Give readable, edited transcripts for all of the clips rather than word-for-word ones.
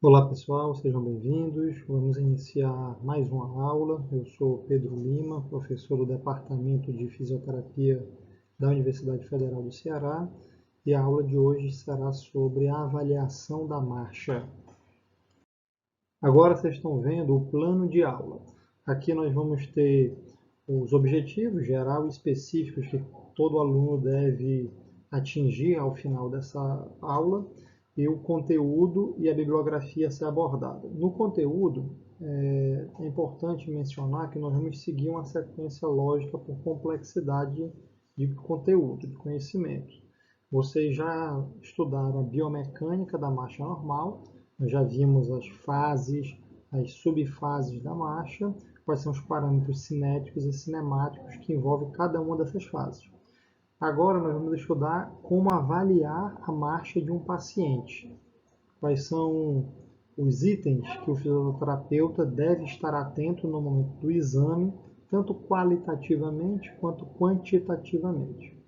Olá pessoal, sejam bem-vindos. Vamos iniciar mais uma aula. Eu sou Pedro Lima, professor do Departamento de Fisioterapia da Universidade Federal do Ceará, e a aula de hoje será sobre a avaliação da marcha. Agora vocês estão vendo o plano de aula. Aqui nós vamos ter os objetivos geral e específicos que todo aluno deve atingir ao final dessa aula e o conteúdo e a bibliografia a ser abordada. No conteúdo, é importante mencionar que nós vamos seguir uma sequência lógica por complexidade de conteúdo, de conhecimento. Vocês já estudaram a biomecânica da marcha normal, nós já vimos as fases, as subfases da marcha, quais são os parâmetros cinéticos e cinemáticos que envolvem cada uma dessas fases. Agora nós vamos estudar como avaliar a marcha de um paciente. Quais são os itens que o fisioterapeuta deve estar atento no momento do exame, tanto qualitativamente quanto quantitativamente.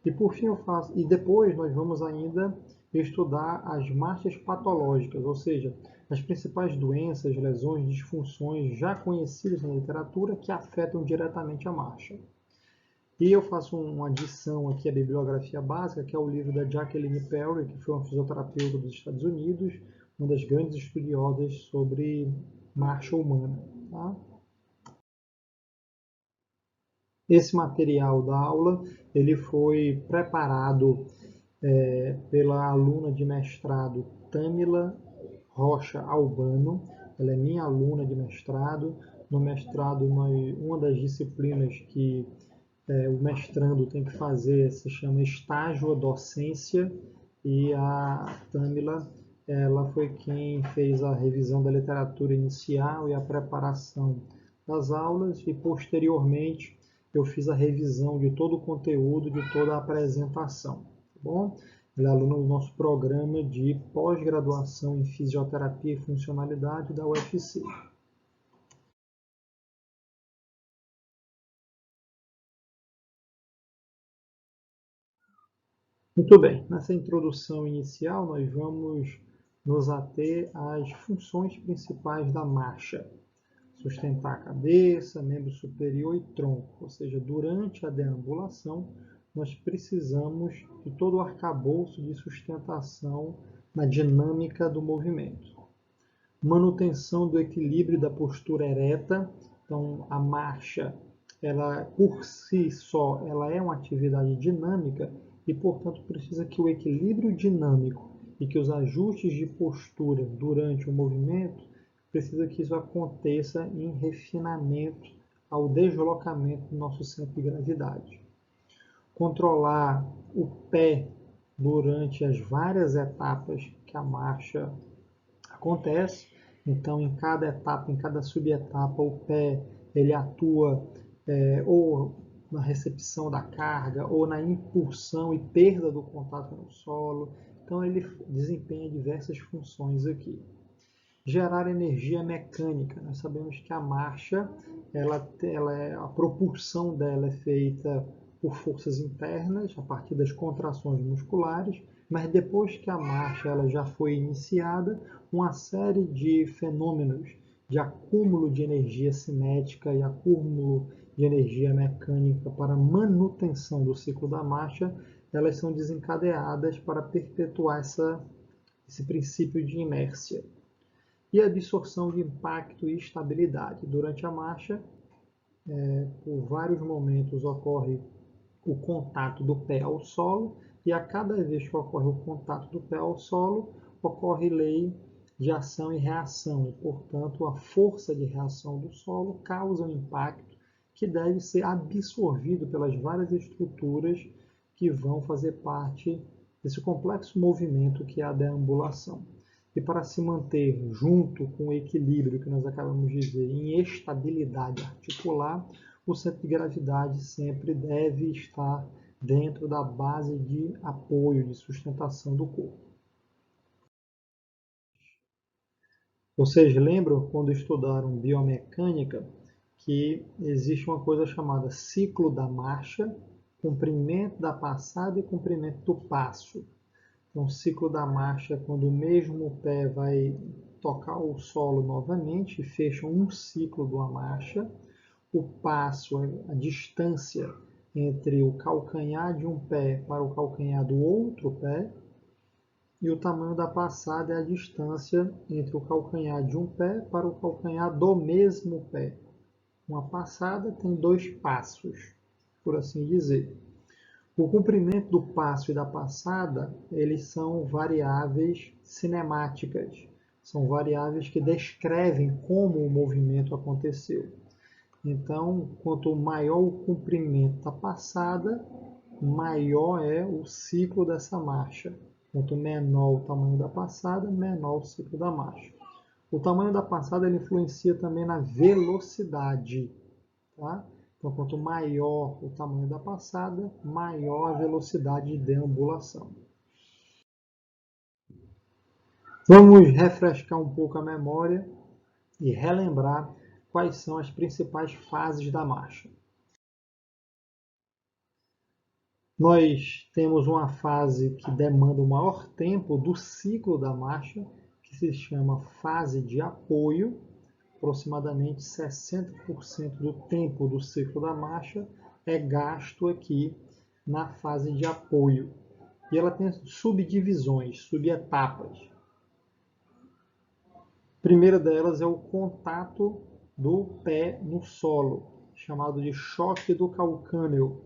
E por fim e depois nós vamos ainda estudar as marchas patológicas, ou seja, as principais doenças, lesões, disfunções já conhecidas na literatura que afetam diretamente a marcha. E eu faço uma adição aqui à bibliografia básica, que é o livro da Jacqueline Perry, que foi uma fisioterapeuta dos Estados Unidos, uma das grandes estudiosas sobre marcha humana. Tá? Esse material da aula ele foi preparado pela aluna de mestrado Tamila Rocha Albano. Ela é minha aluna de mestrado. No mestrado, uma das disciplinas que o mestrando tem que fazer se chama estágio docência, e a Tamila ela foi quem fez a revisão da literatura inicial e a preparação das aulas, e posteriormente eu fiz a revisão de todo o conteúdo, de toda a apresentação. Tá bom? Ela é aluna do nosso programa de pós-graduação em fisioterapia e funcionalidade da UFC. Muito bem, nessa introdução inicial nós vamos nos ater às funções principais da marcha: sustentar a cabeça, membro superior e tronco, ou seja, durante a deambulação nós precisamos de todo o arcabouço de sustentação na dinâmica do movimento. Manutenção do equilíbrio da postura ereta, então a marcha, ela por si só, ela é uma atividade dinâmica e, portanto, precisa que o equilíbrio dinâmico e que os ajustes de postura durante o movimento, precisa que isso aconteça em refinamento ao deslocamento do nosso centro de gravidade. Controlar o pé durante as várias etapas que a marcha acontece. Então, em cada etapa, em cada subetapa, o pé ele atua ou na recepção da carga, ou na impulsão e perda do contato no solo. Então, ele desempenha diversas funções aqui. Gerar energia mecânica. Nós sabemos que a marcha, a propulsão dela é feita por forças internas, a partir das contrações musculares, mas depois que a marcha ela já foi iniciada, uma série de fenômenos de acúmulo de energia cinética e acúmulo de energia mecânica para manutenção do ciclo da marcha, elas são desencadeadas para perpetuar esse princípio de inércia. E a absorção de impacto e estabilidade. Durante a marcha, por vários momentos ocorre o contato do pé ao solo, e a cada vez que ocorre o contato do pé ao solo, ocorre lei de ação e reação, e, portanto, a força de reação do solo causa um impacto que deve ser absorvido pelas várias estruturas que vão fazer parte desse complexo movimento que é a deambulação. E para se manter junto com o equilíbrio que nós acabamos de ver em estabilidade articular, o centro de gravidade sempre deve estar dentro da base de apoio, de sustentação do corpo. Vocês lembram, quando estudaram biomecânica, que existe uma coisa chamada ciclo da marcha, comprimento da passada e comprimento do passo. Então, o ciclo da marcha é quando o mesmo pé vai tocar o solo novamente e fecham um ciclo de uma marcha. O passo, a distância entre o calcanhar de um pé para o calcanhar do outro pé. E o tamanho da passada é a distância entre o calcanhar de um pé para o calcanhar do mesmo pé. Uma passada tem 2 passos, por assim dizer. O comprimento do passo e da passada, eles são variáveis cinemáticas. São variáveis que descrevem como o movimento aconteceu. Então, quanto maior o comprimento da passada, maior é o ciclo dessa marcha. Quanto menor o tamanho da passada, menor o ciclo da marcha. O tamanho da passada ele influencia também na velocidade. Tá? Então, quanto maior o tamanho da passada, maior a velocidade de deambulação. Vamos refrescar um pouco a memória e relembrar quais são as principais fases da marcha. Nós temos uma fase que demanda o maior tempo do ciclo da marcha, que se chama fase de apoio. Aproximadamente 60% do tempo do ciclo da marcha é gasto aqui na fase de apoio. E ela tem subdivisões, subetapas. A primeira delas é o contato do pé no solo, chamado de choque do calcâneo.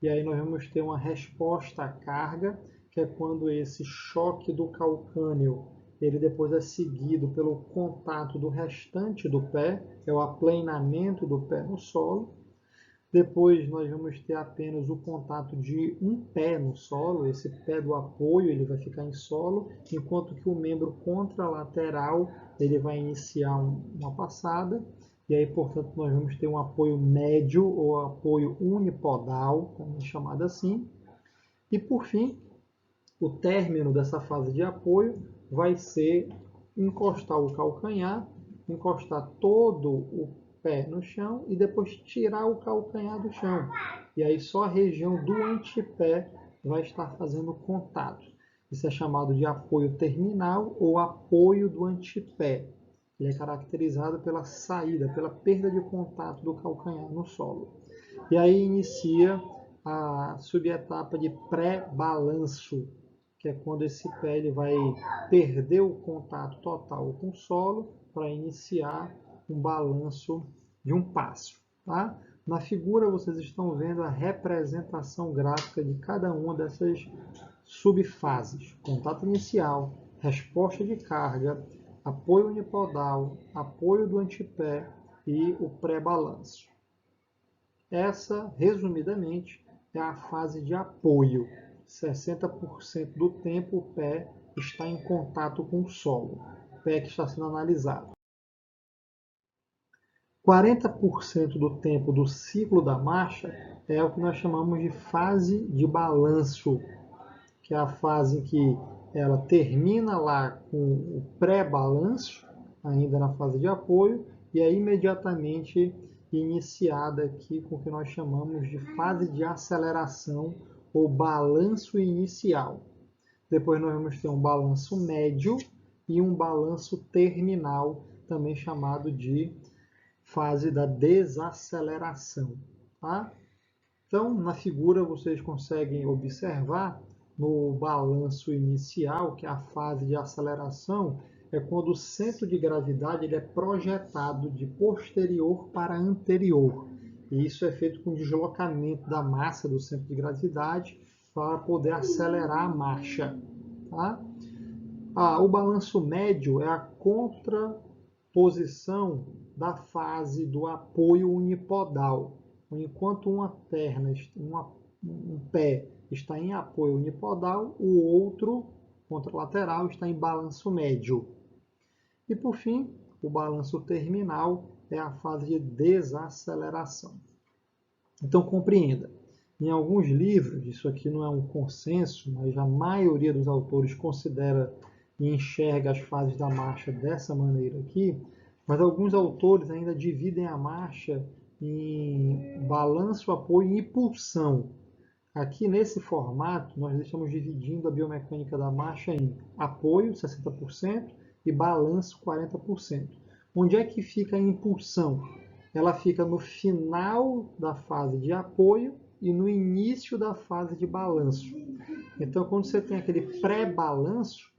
E aí nós vamos ter uma resposta à carga, que é quando esse choque do calcâneo, ele depois é seguido pelo contato do restante do pé, é o aplanamento do pé no solo. Depois nós vamos ter apenas o contato de um pé no solo, esse pé do apoio ele vai ficar em solo, enquanto que o membro contralateral ele vai iniciar uma passada. E aí, portanto, nós vamos ter um apoio médio ou apoio unipodal, também chamado assim. E, por fim, o término dessa fase de apoio vai ser encostar o calcanhar, encostar todo o pé no chão e depois tirar o calcanhar do chão. E aí só a região do antepé vai estar fazendo contato. Isso é chamado de apoio terminal ou apoio do antepé. Ele é caracterizado pela saída, pela perda de contato do calcanhar no solo. E aí inicia a subetapa de pré-balanço, que é quando esse pé ele vai perder o contato total com o solo para iniciar um balanço de um passo. Tá? Na figura vocês estão vendo a representação gráfica de cada uma dessas subfases. Contato inicial, resposta de carga, apoio unipodal, apoio do antepé e o pré-balanço. Essa, resumidamente, é a fase de apoio. 60% do tempo o pé está em contato com o solo, o pé que está sendo analisado. 40% do tempo do ciclo da marcha é o que nós chamamos de fase de balanço, que é a fase em que ela termina lá com o pré-balanço, ainda na fase de apoio, e é imediatamente iniciada aqui com o que nós chamamos de fase de aceleração ou balanço inicial. Depois nós vamos ter um balanço médio e um balanço terminal, também chamado de fase da desaceleração. Tá? Então, na figura vocês conseguem observar no balanço inicial, que é a fase de aceleração, é quando o centro de gravidade ele é projetado de posterior para anterior. E isso é feito com deslocamento da massa do centro de gravidade para poder acelerar a marcha. Tá? O balanço médio é a contraposição da fase do apoio unipodal. Enquanto uma perna, um pé está em apoio unipodal, o outro, contralateral, está em balanço médio. E, por fim, o balanço terminal é a fase de desaceleração. Então, compreenda. Em alguns livros, isso aqui não é um consenso, mas a maioria dos autores considera e enxerga as fases da marcha dessa maneira aqui, mas alguns autores ainda dividem a marcha em balanço, apoio e impulsão. Aqui nesse formato, nós estamos dividindo a biomecânica da marcha em apoio, 60%, e balanço 40%. Onde é que fica a impulsão? Ela fica no final da fase de apoio e no início da fase de balanço. Então, quando você tem aquele pré-balanço,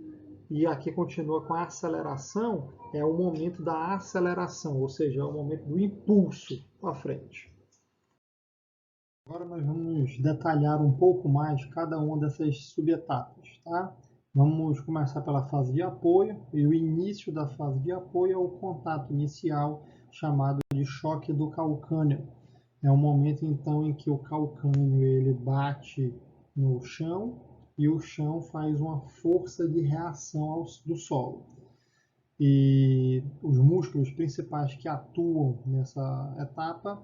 e aqui continua com a aceleração, é o momento da aceleração, ou seja, é o momento do impulso para frente. Agora nós vamos detalhar um pouco mais cada uma dessas subetapas, tá? Vamos começar pela fase de apoio, e o início da fase de apoio é o contato inicial, chamado de choque do calcânio. É o momento então em que o calcânio ele bate no chão e o chão faz uma força de reação do solo. E os músculos principais que atuam nessa etapa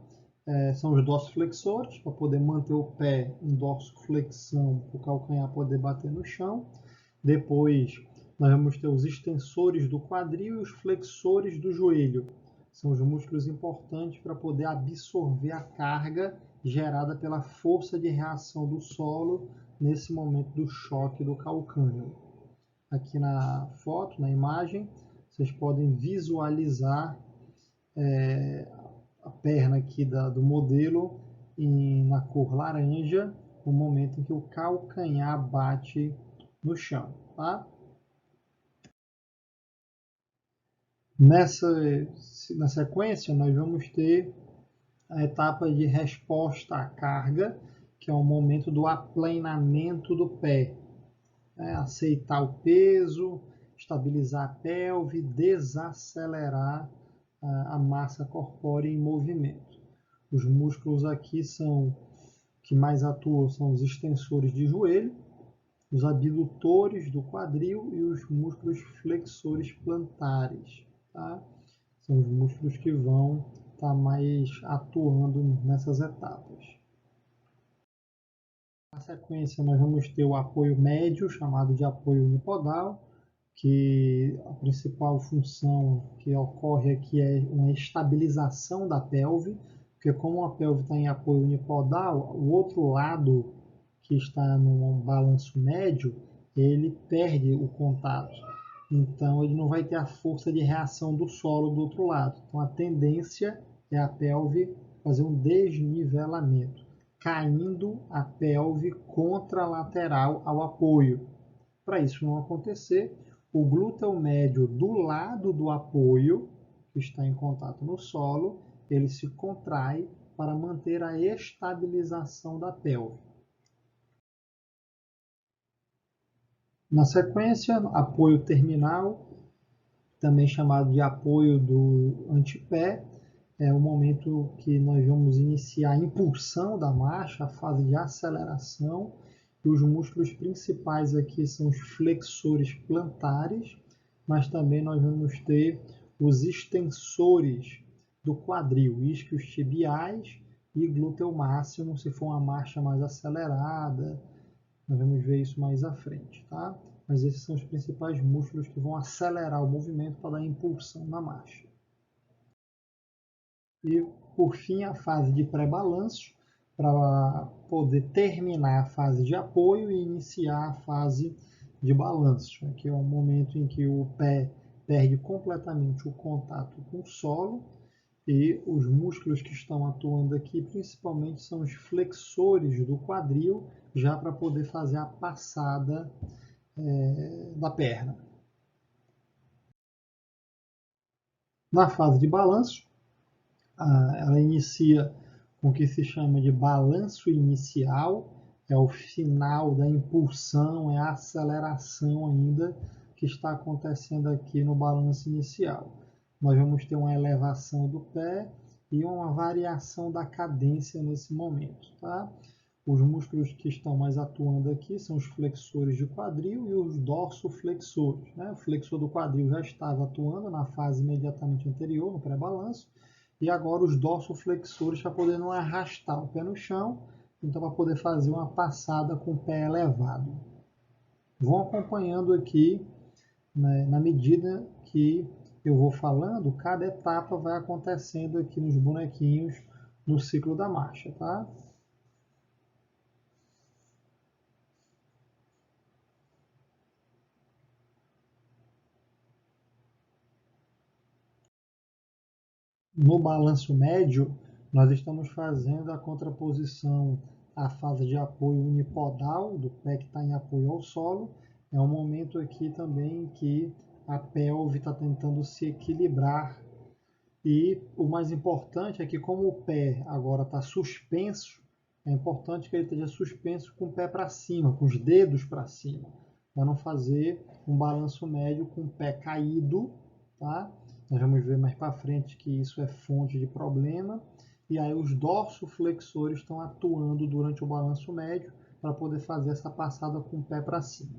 são os dorsiflexores, para poder manter o pé em dorsiflexão, para o calcanhar poder bater no chão. Depois, nós vamos ter os extensores do quadril e os flexores do joelho. São os músculos importantes para poder absorver a carga gerada pela força de reação do solo nesse momento do choque do calcânio. Aqui na foto, na imagem, vocês podem visualizar a perna aqui do modelo na cor laranja, no momento em que o calcanhar bate no chão. Tá? Na sequência, nós vamos ter a etapa de resposta à carga, que é o momento do aplanamento do pé. Aceitar o peso, estabilizar a pelve, desacelerar a massa corpórea em movimento. Os músculos aqui que mais atuam são os extensores de joelho, os abdutores do quadril e os músculos flexores plantares. Tá? São os músculos que vão estar mais atuando nessas etapas. Na sequência, nós vamos ter o apoio médio, chamado de apoio unipodal, que a principal função que ocorre aqui é uma estabilização da pelve, porque como a pelve está em apoio unipodal, o outro lado que está no balanço médio, ele perde o contato. Então, ele não vai ter a força de reação do solo do outro lado. Então, a tendência é a pelve fazer um desnivelamento, caindo a pelve contralateral ao apoio. Para isso não acontecer, o glúteo médio do lado do apoio, que está em contato no solo, ele se contrai para manter a estabilização da pelve. Na sequência, apoio terminal, também chamado de apoio do antepé, é o momento que nós vamos iniciar a impulsão da marcha, a fase de aceleração, e os músculos principais aqui são os flexores plantares, mas também nós vamos ter os extensores do quadril, isquios tibiais e glúteo máximo, se for uma marcha mais acelerada. Nós vamos ver isso mais à frente, tá? Mas esses são os principais músculos que vão acelerar o movimento para dar impulsão na marcha. E, por fim, a fase de pré-balanço, para poder terminar a fase de apoio e iniciar a fase de balanço. Aqui é o momento em que o pé perde completamente o contato com o solo e os músculos que estão atuando aqui principalmente são os flexores do quadril, já para poder fazer a passada da perna. Na fase de balanço, ela inicia com o que se chama de balanço inicial, é o final da impulsão, é a aceleração ainda que está acontecendo aqui no balanço inicial. Nós vamos ter uma elevação do pé e uma variação da cadência nesse momento. Tá? Os músculos que estão mais atuando aqui são os flexores de quadril e os dorsoflexores. Né? O flexor do quadril já estava atuando na fase imediatamente anterior, no pré-balanço, e agora os dorsoflexores para poder não arrastar o pé no chão, então para poder fazer uma passada com o pé elevado. Vão acompanhando aqui, né, na medida que eu vou falando, cada etapa vai acontecendo aqui nos bonequinhos no ciclo da marcha, tá? No balanço médio, nós estamos fazendo a contraposição à fase de apoio unipodal, do pé que está em apoio ao solo. É um momento aqui também que a pelve está tentando se equilibrar. E o mais importante é que, como o pé agora está suspenso, é importante que ele esteja suspenso com o pé para cima, com os dedos para cima, para não fazer um balanço médio com o pé caído, tá? Nós vamos ver mais para frente que isso é fonte de problema. E aí os dorsoflexores estão atuando durante o balanço médio para poder fazer essa passada com o pé para cima.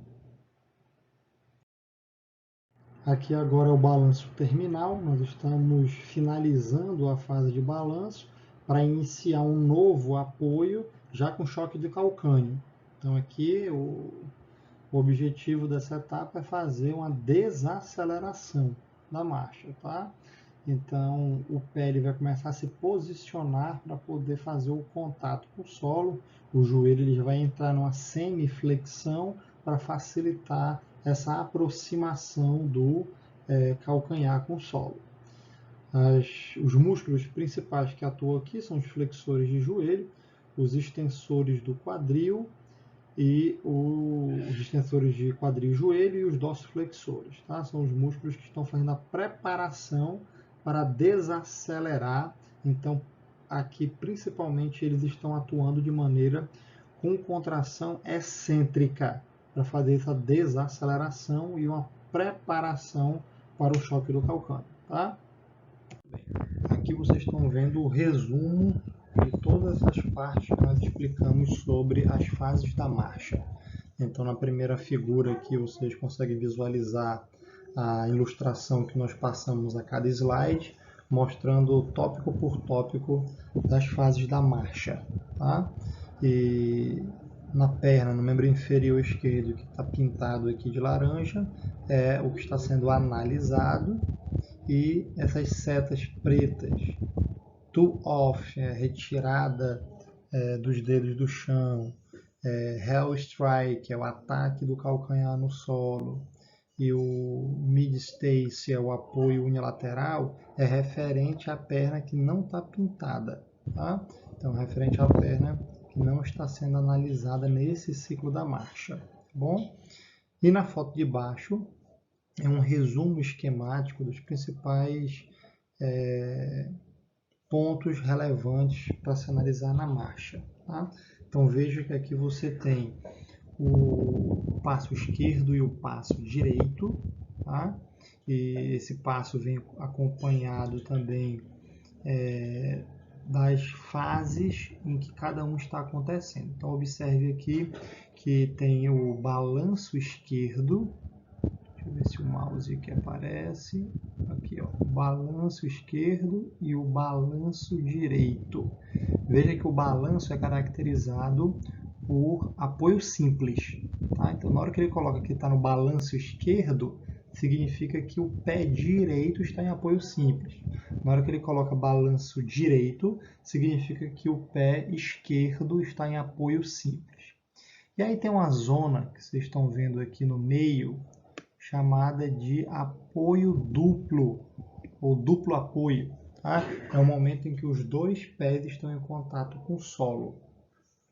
Aqui agora é o balanço terminal, nós estamos finalizando a fase de balanço para iniciar um novo apoio já com choque de calcânio. Então aqui o objetivo dessa etapa é fazer uma desaceleração da marcha, tá? Então o pé ele vai começar a se posicionar para poder fazer o contato com o solo. O joelho ele vai entrar numa semiflexão para facilitar essa aproximação do calcanhar com o solo. Os músculos principais que atuam aqui são os flexores de joelho, os extensores do quadril e os extensores de quadril e joelho e os dorsoflexores. Tá? São os músculos que estão fazendo a preparação para desacelerar. Então, aqui principalmente eles estão atuando de maneira com contração excêntrica para fazer essa desaceleração e uma preparação para o choque do calcânio. Tá? Aqui vocês estão vendo o resumo de todas as partes que nós explicamos sobre as fases da marcha. Então, na primeira figura aqui, vocês conseguem visualizar a ilustração que nós passamos a cada slide, mostrando tópico por tópico das fases da marcha. Tá? E na perna, no membro inferior esquerdo, que está pintado aqui de laranja, é o que está sendo analisado. E essas setas pretas, to off, retirada dos dedos do chão, heel strike, é o ataque do calcanhar no solo, e o mid stace, é o apoio unilateral, é referente à perna que não está pintada, tá? Então, referente à perna que não está sendo analisada nesse ciclo da marcha, tá bom? E na foto de baixo, é um resumo esquemático dos principais pontos relevantes para se analisar na marcha. Tá? Então veja que aqui você tem o passo esquerdo e o passo direito. Tá? E esse passo vem acompanhado também das fases em que cada um está acontecendo. Então observe aqui que tem o balanço esquerdo. Deixa eu ver se o mouse aqui aparece. Aqui, ó, o balanço esquerdo e o balanço direito. Veja que o balanço é caracterizado por apoio simples. Tá? Então, na hora que ele coloca que está no balanço esquerdo, significa que o pé direito está em apoio simples. Na hora que ele coloca balanço direito, significa que o pé esquerdo está em apoio simples. E aí tem uma zona que vocês estão vendo aqui no meio, chamada de apoio duplo, ou duplo apoio. Tá? É o momento em que os dois pés estão em contato com o solo,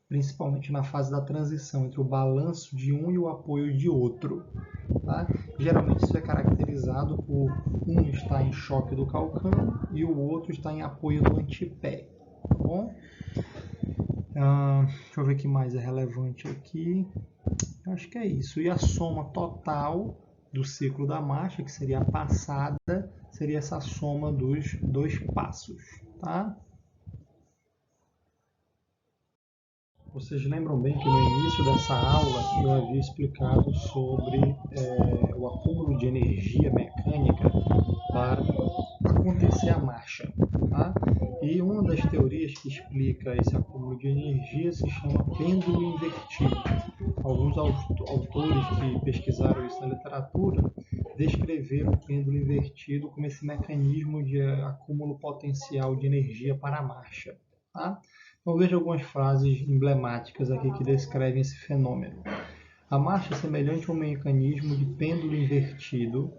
principalmente na fase da transição entre o balanço de um e o apoio de outro. Tá? Geralmente isso é caracterizado por um estar em choque do calcâneo e o outro está em apoio do antepé. Tá bom? Deixa eu ver o que mais é relevante aqui. Acho que é isso. E a soma total do ciclo da marcha, que seria a passada, seria essa soma dos dois passos. Tá? Vocês lembram bem que no início dessa aula eu havia explicado sobre o acúmulo de energia mecânica para acontecer a marcha. Tá? E uma das teorias que explica esse acúmulo de energia se chama pêndulo invertido. Alguns autores que pesquisaram isso na literatura descreveram o pêndulo invertido como esse mecanismo de acúmulo potencial de energia para a marcha. Tá? Então veja algumas frases emblemáticas aqui que descrevem esse fenômeno. A marcha é semelhante a um mecanismo de pêndulo invertido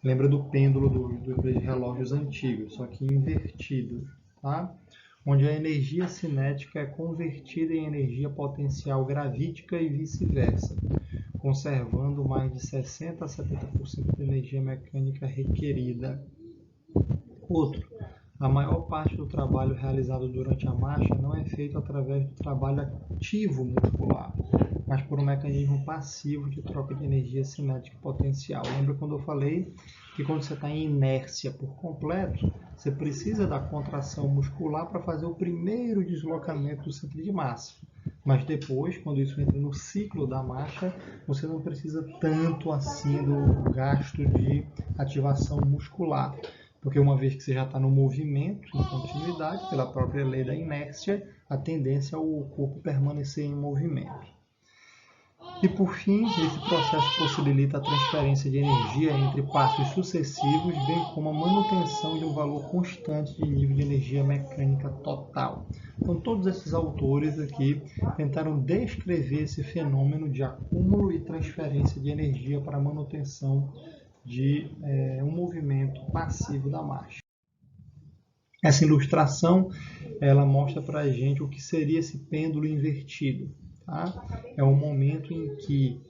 Lembra do pêndulo dos relógios antigos, só que invertido, tá? Onde a energia cinética é convertida em energia potencial gravítica e vice-versa, conservando mais de 60% a 70% da energia mecânica requerida. Outro, a maior parte do trabalho realizado durante a marcha não é feito através do trabalho ativo muscular, mas por um mecanismo passivo de troca de energia cinética potencial. Lembra quando eu falei que quando você está em inércia por completo, você precisa da contração muscular para fazer o primeiro deslocamento do centro de massa. Mas depois, quando isso entra no ciclo da marcha, você não precisa tanto assim do gasto de ativação muscular. Porque uma vez que você já está no movimento, em continuidade, pela própria lei da inércia, a tendência é o corpo permanecer em movimento. E por fim, esse processo possibilita a transferência de energia entre passos sucessivos, bem como a manutenção de um valor constante de nível de energia mecânica total. Então, todos esses autores aqui tentaram descrever esse fenômeno de acúmulo e transferência de energia para a manutenção de um movimento passivo da marcha. Essa ilustração ela mostra para a gente o que seria esse pêndulo invertido. Tá? É um momento em que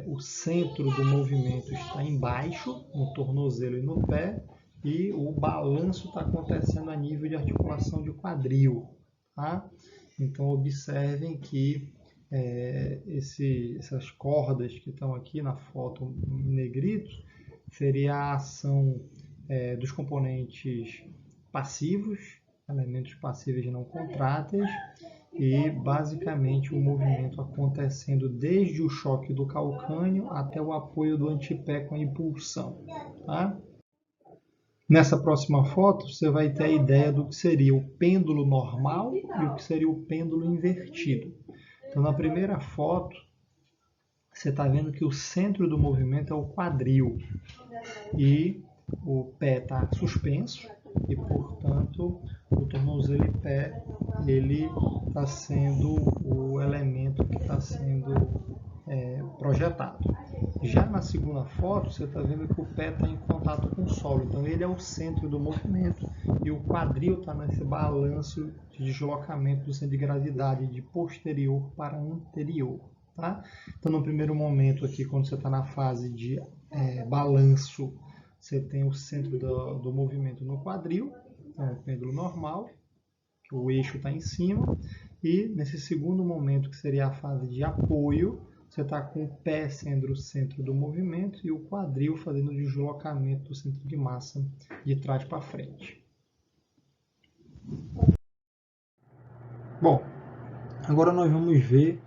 o centro do movimento está embaixo, no tornozelo e no pé, e o balanço está acontecendo a nível de articulação de quadril. Tá? Então, observem que essas cordas que estão aqui na foto em negrito seria a ação dos componentes passivos, elementos passíveis não contráteis, e basicamente o movimento acontecendo desde o choque do calcânio até o apoio do antepé com a impulsão. Tá? Nessa próxima foto, você vai ter a ideia do que seria o pêndulo normal e o que seria o pêndulo invertido. Então, na primeira foto, você está vendo que o centro do movimento é o quadril e o pé está suspenso e, portanto, o tornozelo e pé ele está sendo o elemento que está sendo projetado. Já na segunda foto, você está vendo que o pé está em contato com o solo, então ele é o centro do movimento e o quadril está nesse balanço de deslocamento do centro de gravidade de posterior para anterior. Tá? Então, no primeiro momento aqui, quando você está na fase de balanço, você tem o centro do movimento no quadril, então o pêndulo normal, que o eixo está em cima, e nesse segundo momento, que seria a fase de apoio, você está com o pé sendo o centro do movimento e o quadril fazendo o deslocamento do centro de massa de trás para frente. Bom, agora nós vamos ver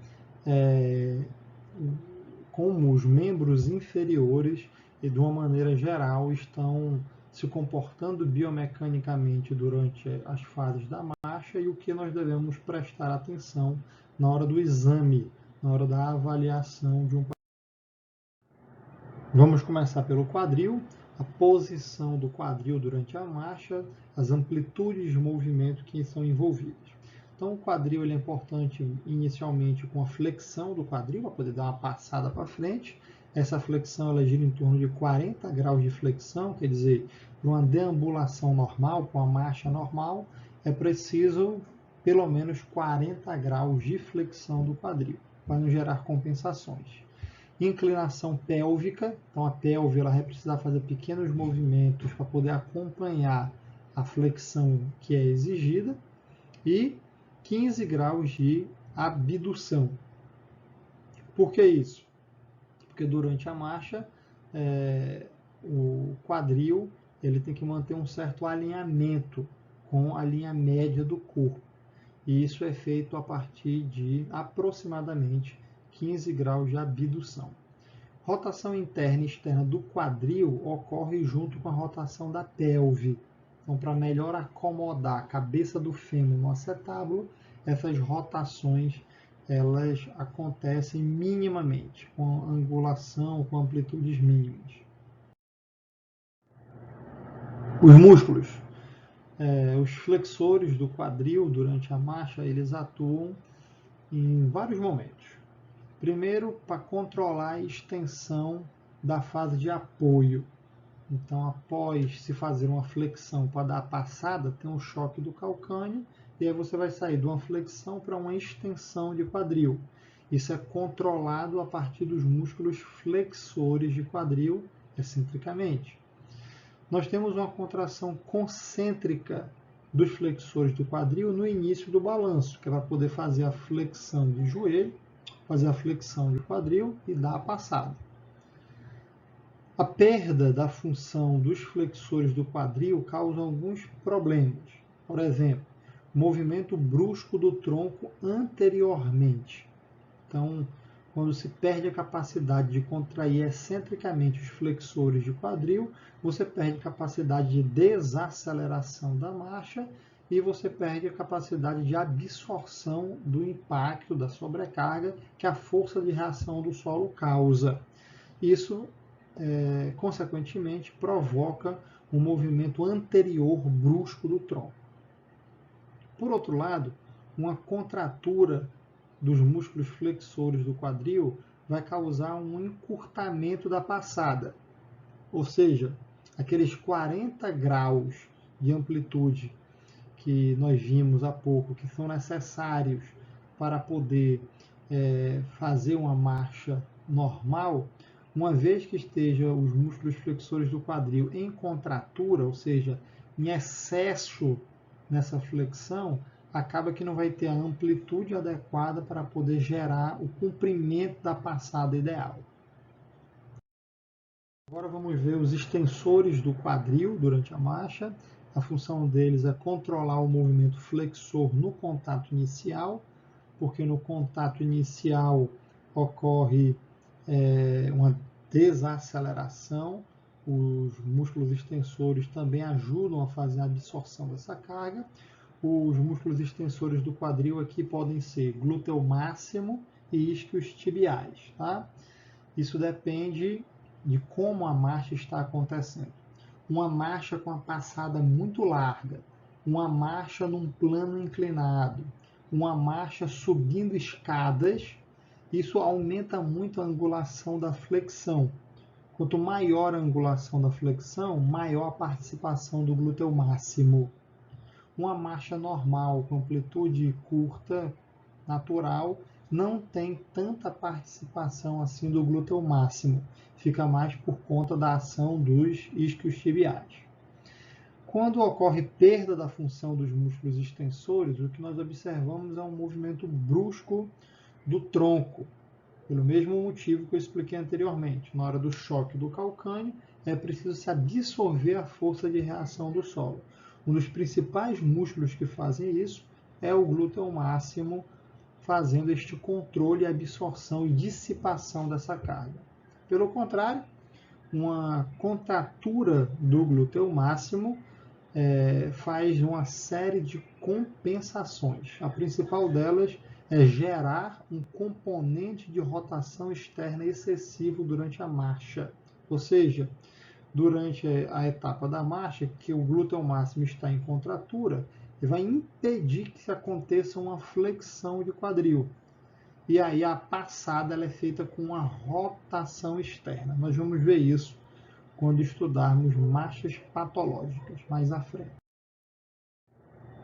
como os membros inferiores e de uma maneira geral estão se comportando biomecanicamente durante as fases da marcha e o que nós devemos prestar atenção na hora do exame, na hora da avaliação de um paciente. Vamos começar pelo quadril, a posição do quadril durante a marcha, as amplitudes de movimento que são envolvidas. Então, o quadril ele é importante inicialmente com a flexão do quadril, para poder dar uma passada para frente. Essa flexão ela gira em torno de 40 graus de flexão, quer dizer, para uma deambulação normal, para uma marcha normal, é preciso pelo menos 40 graus de flexão do quadril, para não gerar compensações. Inclinação pélvica, então a pelve ela vai precisar fazer pequenos movimentos para poder acompanhar a flexão que é exigida, e 15 graus de abdução. Por que isso? Porque durante a marcha, o quadril ele tem que manter um certo alinhamento com a linha média do corpo. E isso é feito a partir de aproximadamente 15 graus de abdução. Rotação interna e externa do quadril ocorre junto com a rotação da pelve. Então, para melhor acomodar a cabeça do fêmur no acetábulo, essas rotações elas acontecem minimamente, com angulação, com amplitudes mínimas. Os músculos. Os flexores do quadril durante a marcha, eles atuam em vários momentos. Primeiro, para controlar a extensão da fase de apoio. Então, após se fazer uma flexão para dar a passada, tem um choque do calcâneo, e aí você vai sair de uma flexão para uma extensão de quadril. Isso é controlado a partir dos músculos flexores de quadril, excentricamente. Nós temos uma contração concêntrica dos flexores do quadril no início do balanço, que vai poder fazer a flexão de joelho, fazer a flexão de quadril e dar a passada. A perda da função dos flexores do quadril causa alguns problemas. Por exemplo, movimento brusco do tronco anteriormente. Então, quando se perde a capacidade de contrair excentricamente os flexores de quadril, você perde a capacidade de desaceleração da marcha e você perde a capacidade de absorção do impacto, da sobrecarga que a força de reação do solo causa. Isso, consequentemente, provoca um movimento anterior brusco do tronco. Por outro lado, uma contratura dos músculos flexores do quadril vai causar um encurtamento da passada. Ou seja, aqueles 40 graus de amplitude que nós vimos há pouco, que são necessários para poder fazer uma marcha normal, uma vez que estejam os músculos flexores do quadril em contratura, ou seja, em excesso nessa flexão, acaba que não vai ter a amplitude adequada para poder gerar o comprimento da passada ideal. Agora vamos ver os extensores do quadril durante a marcha. A função deles é controlar o movimento flexor no contato inicial, porque no contato inicial ocorre uma desaceleração. Os músculos extensores também ajudam a fazer a absorção dessa carga. Os músculos extensores do quadril aqui podem ser glúteo máximo e isquios tibiais. Tá? Isso depende de como a marcha está acontecendo. Uma marcha com a passada muito larga, uma marcha num plano inclinado, uma marcha subindo escadas, isso aumenta muito a angulação da flexão. Quanto maior a angulação da flexão, maior a participação do glúteo máximo. Uma marcha normal, com amplitude curta, natural, não tem tanta participação assim do glúteo máximo. Fica mais por conta da ação dos isquios tibiais. Quando ocorre perda da função dos músculos extensores, o que nós observamos é um movimento brusco do tronco, pelo mesmo motivo que eu expliquei anteriormente. Na hora do choque do calcâneo, é preciso se absorver a força de reação do solo. Um dos principais músculos que fazem isso é o glúteo máximo, fazendo este controle, absorção e dissipação dessa carga. Pelo contrário, uma contratura do glúteo máximo faz uma série de compensações. A principal delas é gerar um componente de rotação externa excessivo durante a marcha. Ou seja, durante a etapa da marcha, que o glúteo máximo está em contratura, ele vai impedir que aconteça uma flexão de quadril. E aí a passada ela é feita com uma rotação externa. Nós vamos ver isso quando estudarmos marchas patológicas mais à frente.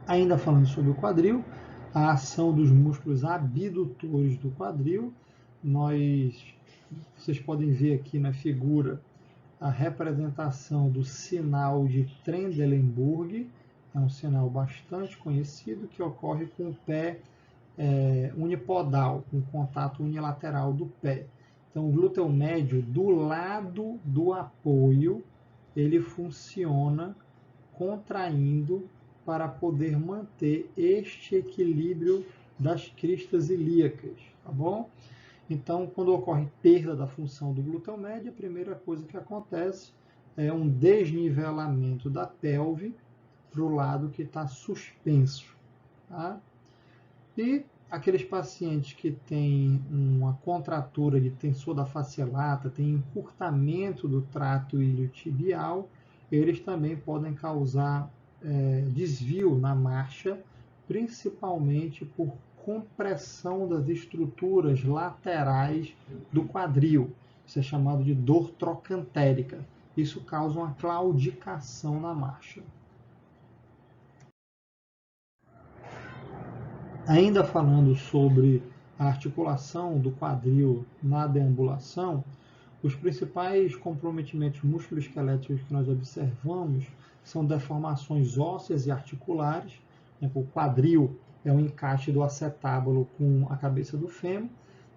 Ainda falando sobre o quadril, a ação dos músculos abdutores do quadril, vocês podem ver aqui na figura a representação do sinal de Trendelenburg, é um sinal bastante conhecido que ocorre com o pé unipodal, com contato unilateral do pé. Então, o glúteo médio, do lado do apoio, ele funciona contraindo para poder manter este equilíbrio das cristas ilíacas, tá bom? Então, quando ocorre perda da função do glúteo médio, a primeira coisa que acontece é um desnivelamento da pelve para o lado que está suspenso. Tá? E aqueles pacientes que têm uma contratura de tensor da face lata, tem encurtamento do trato iliotibial, eles também podem causar desvio na marcha, principalmente por compressão das estruturas laterais do quadril. Isso é chamado de dor trocantérica. isso causa uma claudicação na marcha. Ainda falando sobre a articulação do quadril na deambulação, os principais comprometimentos musculoesqueléticos que nós observamos são deformações ósseas e articulares. O quadril é um encaixe do acetábulo com a cabeça do fêmur.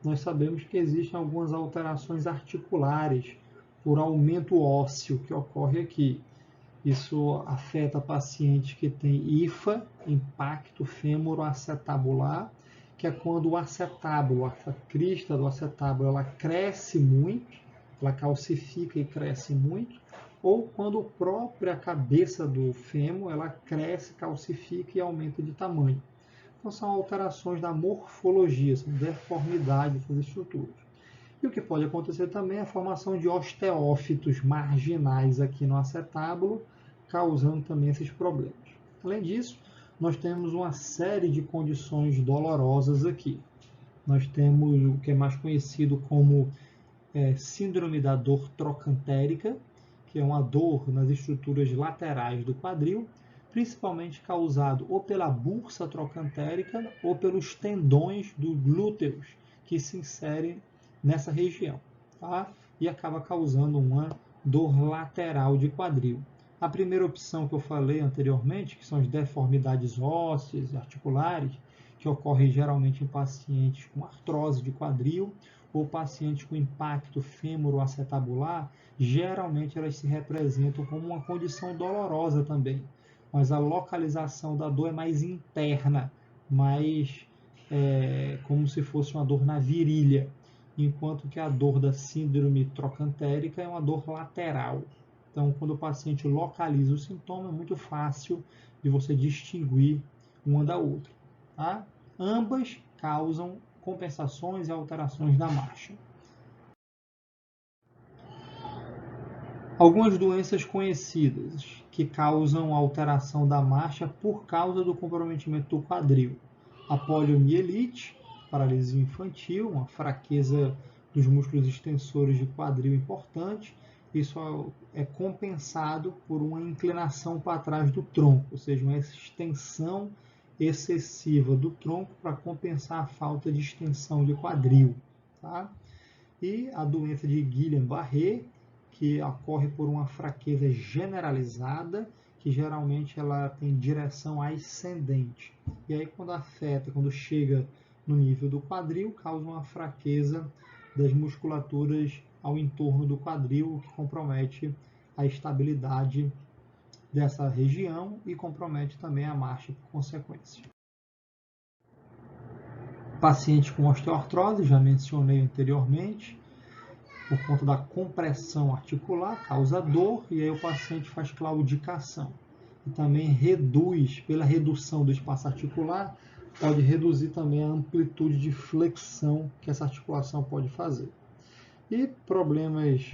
Nós sabemos que existem algumas alterações articulares por aumento ósseo que ocorre aqui. Isso afeta pacientes que têm IFA, impacto fêmuro-acetabular, que é quando o acetábulo, a crista do acetábulo, ela cresce muito, ela calcifica e cresce muito, ou quando a própria cabeça do fêmur, ela cresce, calcifica e aumenta de tamanho. Então são alterações da morfologia, são deformidades das estruturas. E o que pode acontecer também é a formação de osteófitos marginais aqui no acetábulo, causando também esses problemas. Além disso, nós temos uma série de condições dolorosas aqui. Nós temos o que é mais conhecido como síndrome da dor trocantérica, que é uma dor nas estruturas laterais do quadril, principalmente causado ou pela bursa trocantérica ou pelos tendões dos glúteos que se inserem nessa região, tá? E acaba causando uma dor lateral de quadril. A primeira opção que eu falei anteriormente, que são as deformidades ósseas e articulares, que ocorrem geralmente em pacientes com artrose de quadril ou pacientes com impacto fêmuro-acetabular, geralmente elas se representam como uma condição dolorosa também, mas a localização da dor é mais interna, mais como se fosse uma dor na virilha, enquanto que a dor da síndrome trocantérica é uma dor lateral. Então, quando o paciente localiza o sintoma, é muito fácil de você distinguir uma da outra. Tá? Ambas causam compensações e alterações da marcha. Algumas doenças conhecidas que causam alteração da marcha por causa do comprometimento do quadril. A poliomielite, paralisia infantil, uma fraqueza dos músculos extensores de quadril importante. Isso é compensado por uma inclinação para trás do tronco, ou seja, uma extensão excessiva do tronco para compensar a falta de extensão de quadril. Tá? E a doença de Guillain-Barré, que ocorre por uma fraqueza generalizada, que geralmente ela tem direção ascendente. E aí quando afeta, quando chega no nível do quadril, causa uma fraqueza das musculaturas ao entorno do quadril, o que compromete a estabilidade dessa região e compromete também a marcha por consequência. Paciente com osteoartrose, já mencionei anteriormente, por conta da compressão articular, causa dor, e aí o paciente faz claudicação. E também reduz, pela redução do espaço articular, pode reduzir também a amplitude de flexão que essa articulação pode fazer. E problemas,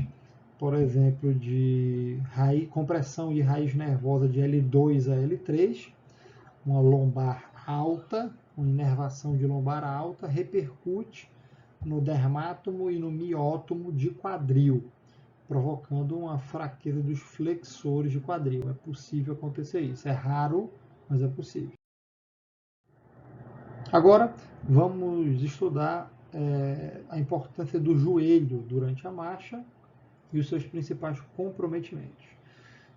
por exemplo, de compressão de raiz nervosa de L2 a L3, uma lombar alta, uma inervação de lombar alta, repercute no dermátomo e no miótomo de quadril, provocando uma fraqueza dos flexores de quadril. É possível acontecer isso. É raro, mas é possível. Agora, vamos estudar a importância do joelho durante a marcha e os seus principais comprometimentos.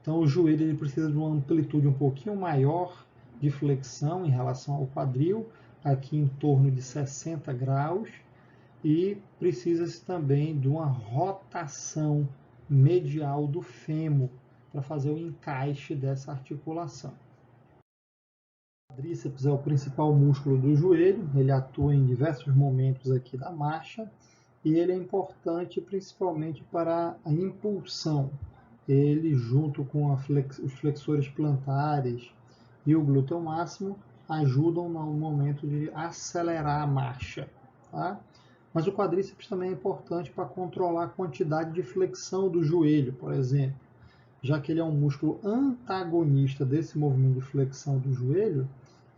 Então, o joelho ele precisa de uma amplitude um pouquinho maior de flexão em relação ao quadril, aqui em torno de 60 graus, e precisa-se também de uma rotação medial do fêmur para fazer o encaixe dessa articulação. O quadríceps é o principal músculo do joelho, ele atua em diversos momentos aqui da marcha e ele é importante principalmente para a impulsão. Ele, junto com os flexores plantares e o glúteo máximo, ajudam no momento de acelerar a marcha. Tá? Mas o quadríceps também é importante para controlar a quantidade de flexão do joelho, por exemplo. Já que ele é um músculo antagonista desse movimento de flexão do joelho,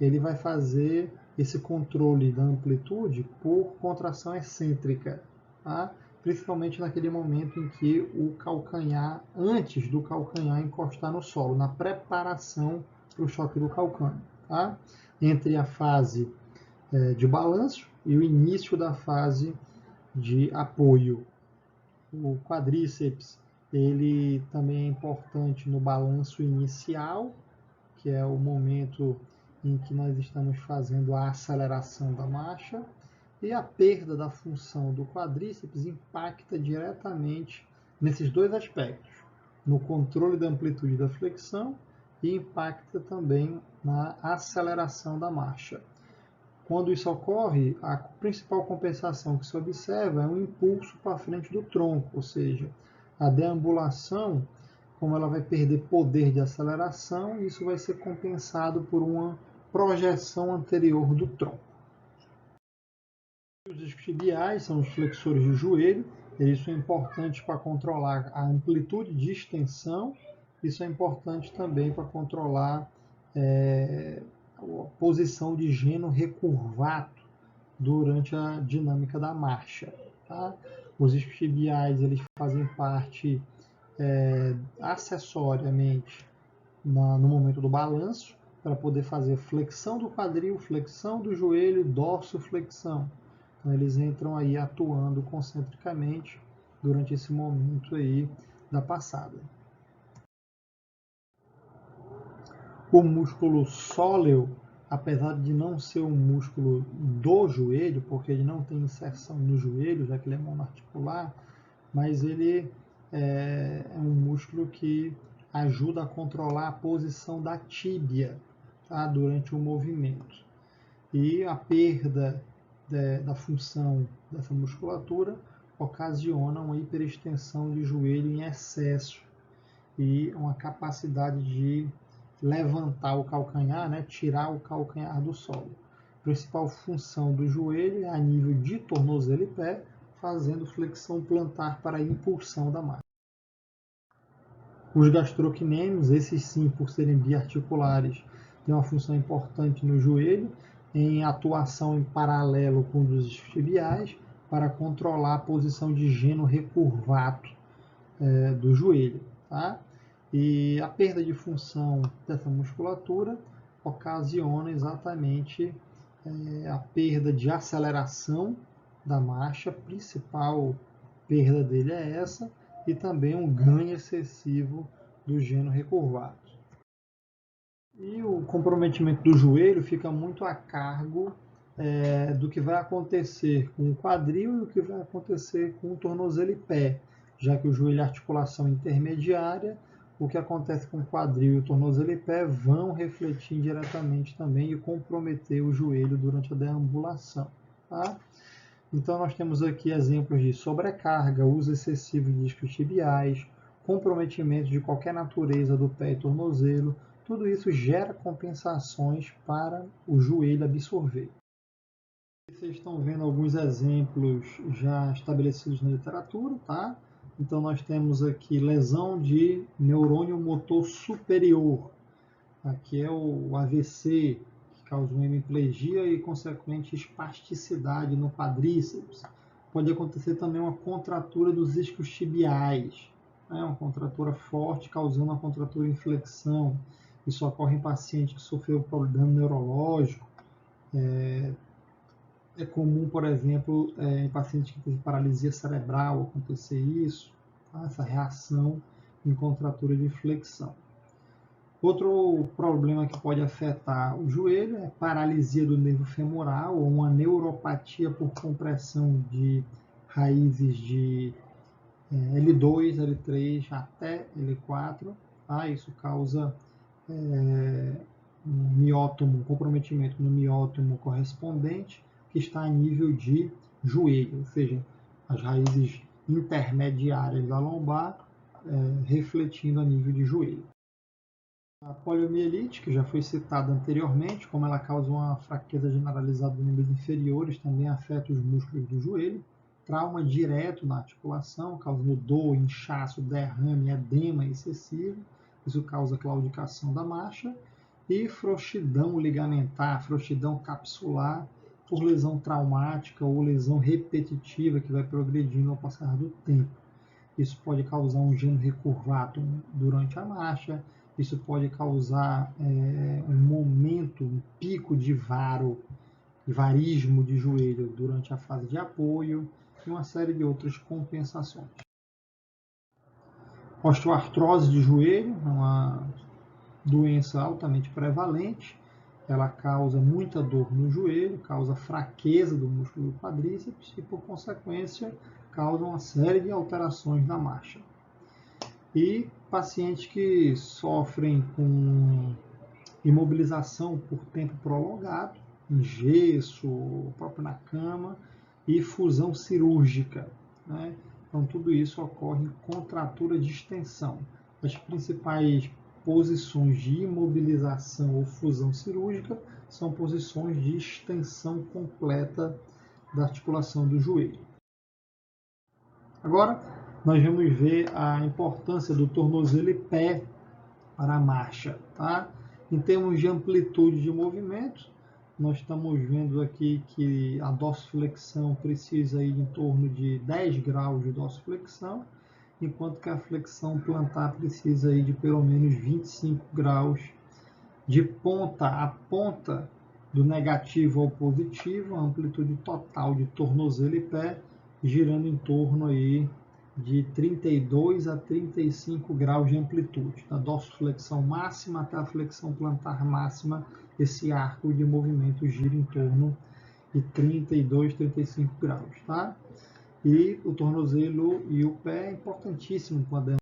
ele vai fazer esse controle da amplitude por contração excêntrica, tá? principalmente naquele momento em que o calcanhar, antes do calcanhar encostar no solo, na preparação para o choque do calcânio, tá? Entre a fase de balanço e o início da fase de apoio. O quadríceps, ele também é importante no balanço inicial, que é o momento em que nós estamos fazendo a aceleração da marcha, e a perda da função do quadríceps impacta diretamente nesses dois aspectos, no controle da amplitude da flexão e impacta também na aceleração da marcha. Quando isso ocorre, a principal compensação que se observa é um impulso para frente do tronco, ou seja, a deambulação, como ela vai perder poder de aceleração, isso vai ser compensado por uma projeção anterior do tronco. Os isquiotibiais são os flexores do joelho, eles são importantes para controlar a amplitude de extensão, isso é importante também para controlar a posição de gênio recurvato durante a dinâmica da marcha. Tá? Os isquiotibiais eles fazem parte acessoriamente no momento do balanço, para poder fazer flexão do quadril, flexão do joelho, dorsoflexão. Então eles entram aí atuando concentricamente durante esse momento aí da passada. O músculo sóleo, apesar de não ser um músculo do joelho, porque ele não tem inserção no joelho, já que ele é monoarticular, mas ele é um músculo que ajuda a controlar a posição da tíbia, tá, durante o movimento. E a perda da função dessa musculatura ocasiona uma hiperextensão de joelho em excesso e uma capacidade de levantar o calcanhar, né, tirar o calcanhar do solo. A principal função do joelho é a nível de tornozelo e pé, fazendo flexão plantar para a impulsão da marcha. Os gastrocnêmios, esses sim, por serem biarticulares, têm uma função importante no joelho, em atuação em paralelo com os isquiotibiais, para controlar a posição de gênio recurvato do joelho. Tá? E a perda de função dessa musculatura ocasiona exatamente a perda de aceleração da marcha, a principal perda dele é essa, e também um ganho excessivo do gênio recurvato. E o comprometimento do joelho fica muito a cargo do que vai acontecer com o quadril e o que vai acontecer com o tornozelo e pé, já que o joelho é articulação intermediária, o que acontece com o quadril e o tornozelo e pé vão refletir diretamente também e comprometer o joelho durante a deambulação. Tá? Então nós temos aqui exemplos de sobrecarga, uso excessivo de isquiotibiais, comprometimento de qualquer natureza do pé e tornozelo, tudo isso gera compensações para o joelho absorver. Vocês estão vendo alguns exemplos já estabelecidos na literatura, tá? Então nós temos aqui lesão de neurônio motor superior. Aqui é o AVC, que causa uma hemiplegia e consequente espasticidade no quadríceps. Pode acontecer também uma contratura dos isquiotibiais, né? Uma contratura forte causando uma contratura em flexão. Isso ocorre em paciente que sofreu problema neurológico. É comum, por exemplo, em paciente que teve paralisia cerebral acontecer isso, tá? Essa reação em contratura de flexão. Outro problema que pode afetar o joelho é paralisia do nervo femoral ou uma neuropatia por compressão de raízes de L2, L3 até L4. Tá? Isso causa um comprometimento no miótomo correspondente, que está a nível de joelho, ou seja, as raízes intermediárias da lombar refletindo a nível de joelho. A poliomielite, que já foi citada anteriormente, como ela causa uma fraqueza generalizada dos membros inferiores, também afeta os músculos do joelho. Trauma direto na articulação, causando dor, inchaço, derrame, edema excessivo. Isso causa claudicação da marcha. E frouxidão ligamentar, frouxidão capsular, por lesão traumática ou lesão repetitiva que vai progredindo ao passar do tempo. Isso pode causar um gêmeo recurvatum durante a marcha, isso pode causar um momento, um pico de varismo de joelho durante a fase de apoio e uma série de outras compensações. Osteoartrose de joelho é uma doença altamente prevalente. Ela causa muita dor no joelho, causa fraqueza do músculo do quadríceps e, por consequência, causa uma série de alterações na marcha. E pacientes que sofrem com imobilização por tempo prolongado, em gesso, próprio na cama, e fusão cirúrgica, né? Então, tudo isso ocorre em contratura de extensão. As principais posições de imobilização ou fusão cirúrgica são posições de extensão completa da articulação do joelho. Agora, nós vamos ver a importância do tornozelo e pé para a marcha, tá? Em termos de amplitude de movimento, nós estamos vendo aqui que a dorsiflexão precisa ir em torno de 10 graus de dorsiflexão, enquanto que a flexão plantar precisa ir de pelo menos 25 graus de ponta a ponta, do negativo ao positivo, a amplitude total de tornozelo e pé girando em torno aí de 32 a 35 graus de amplitude, da dorsiflexão máxima até a flexão plantar máxima. Esse arco de movimento gira em torno de 32, 35 graus, tá? E o tornozelo e o pé é importantíssimo quando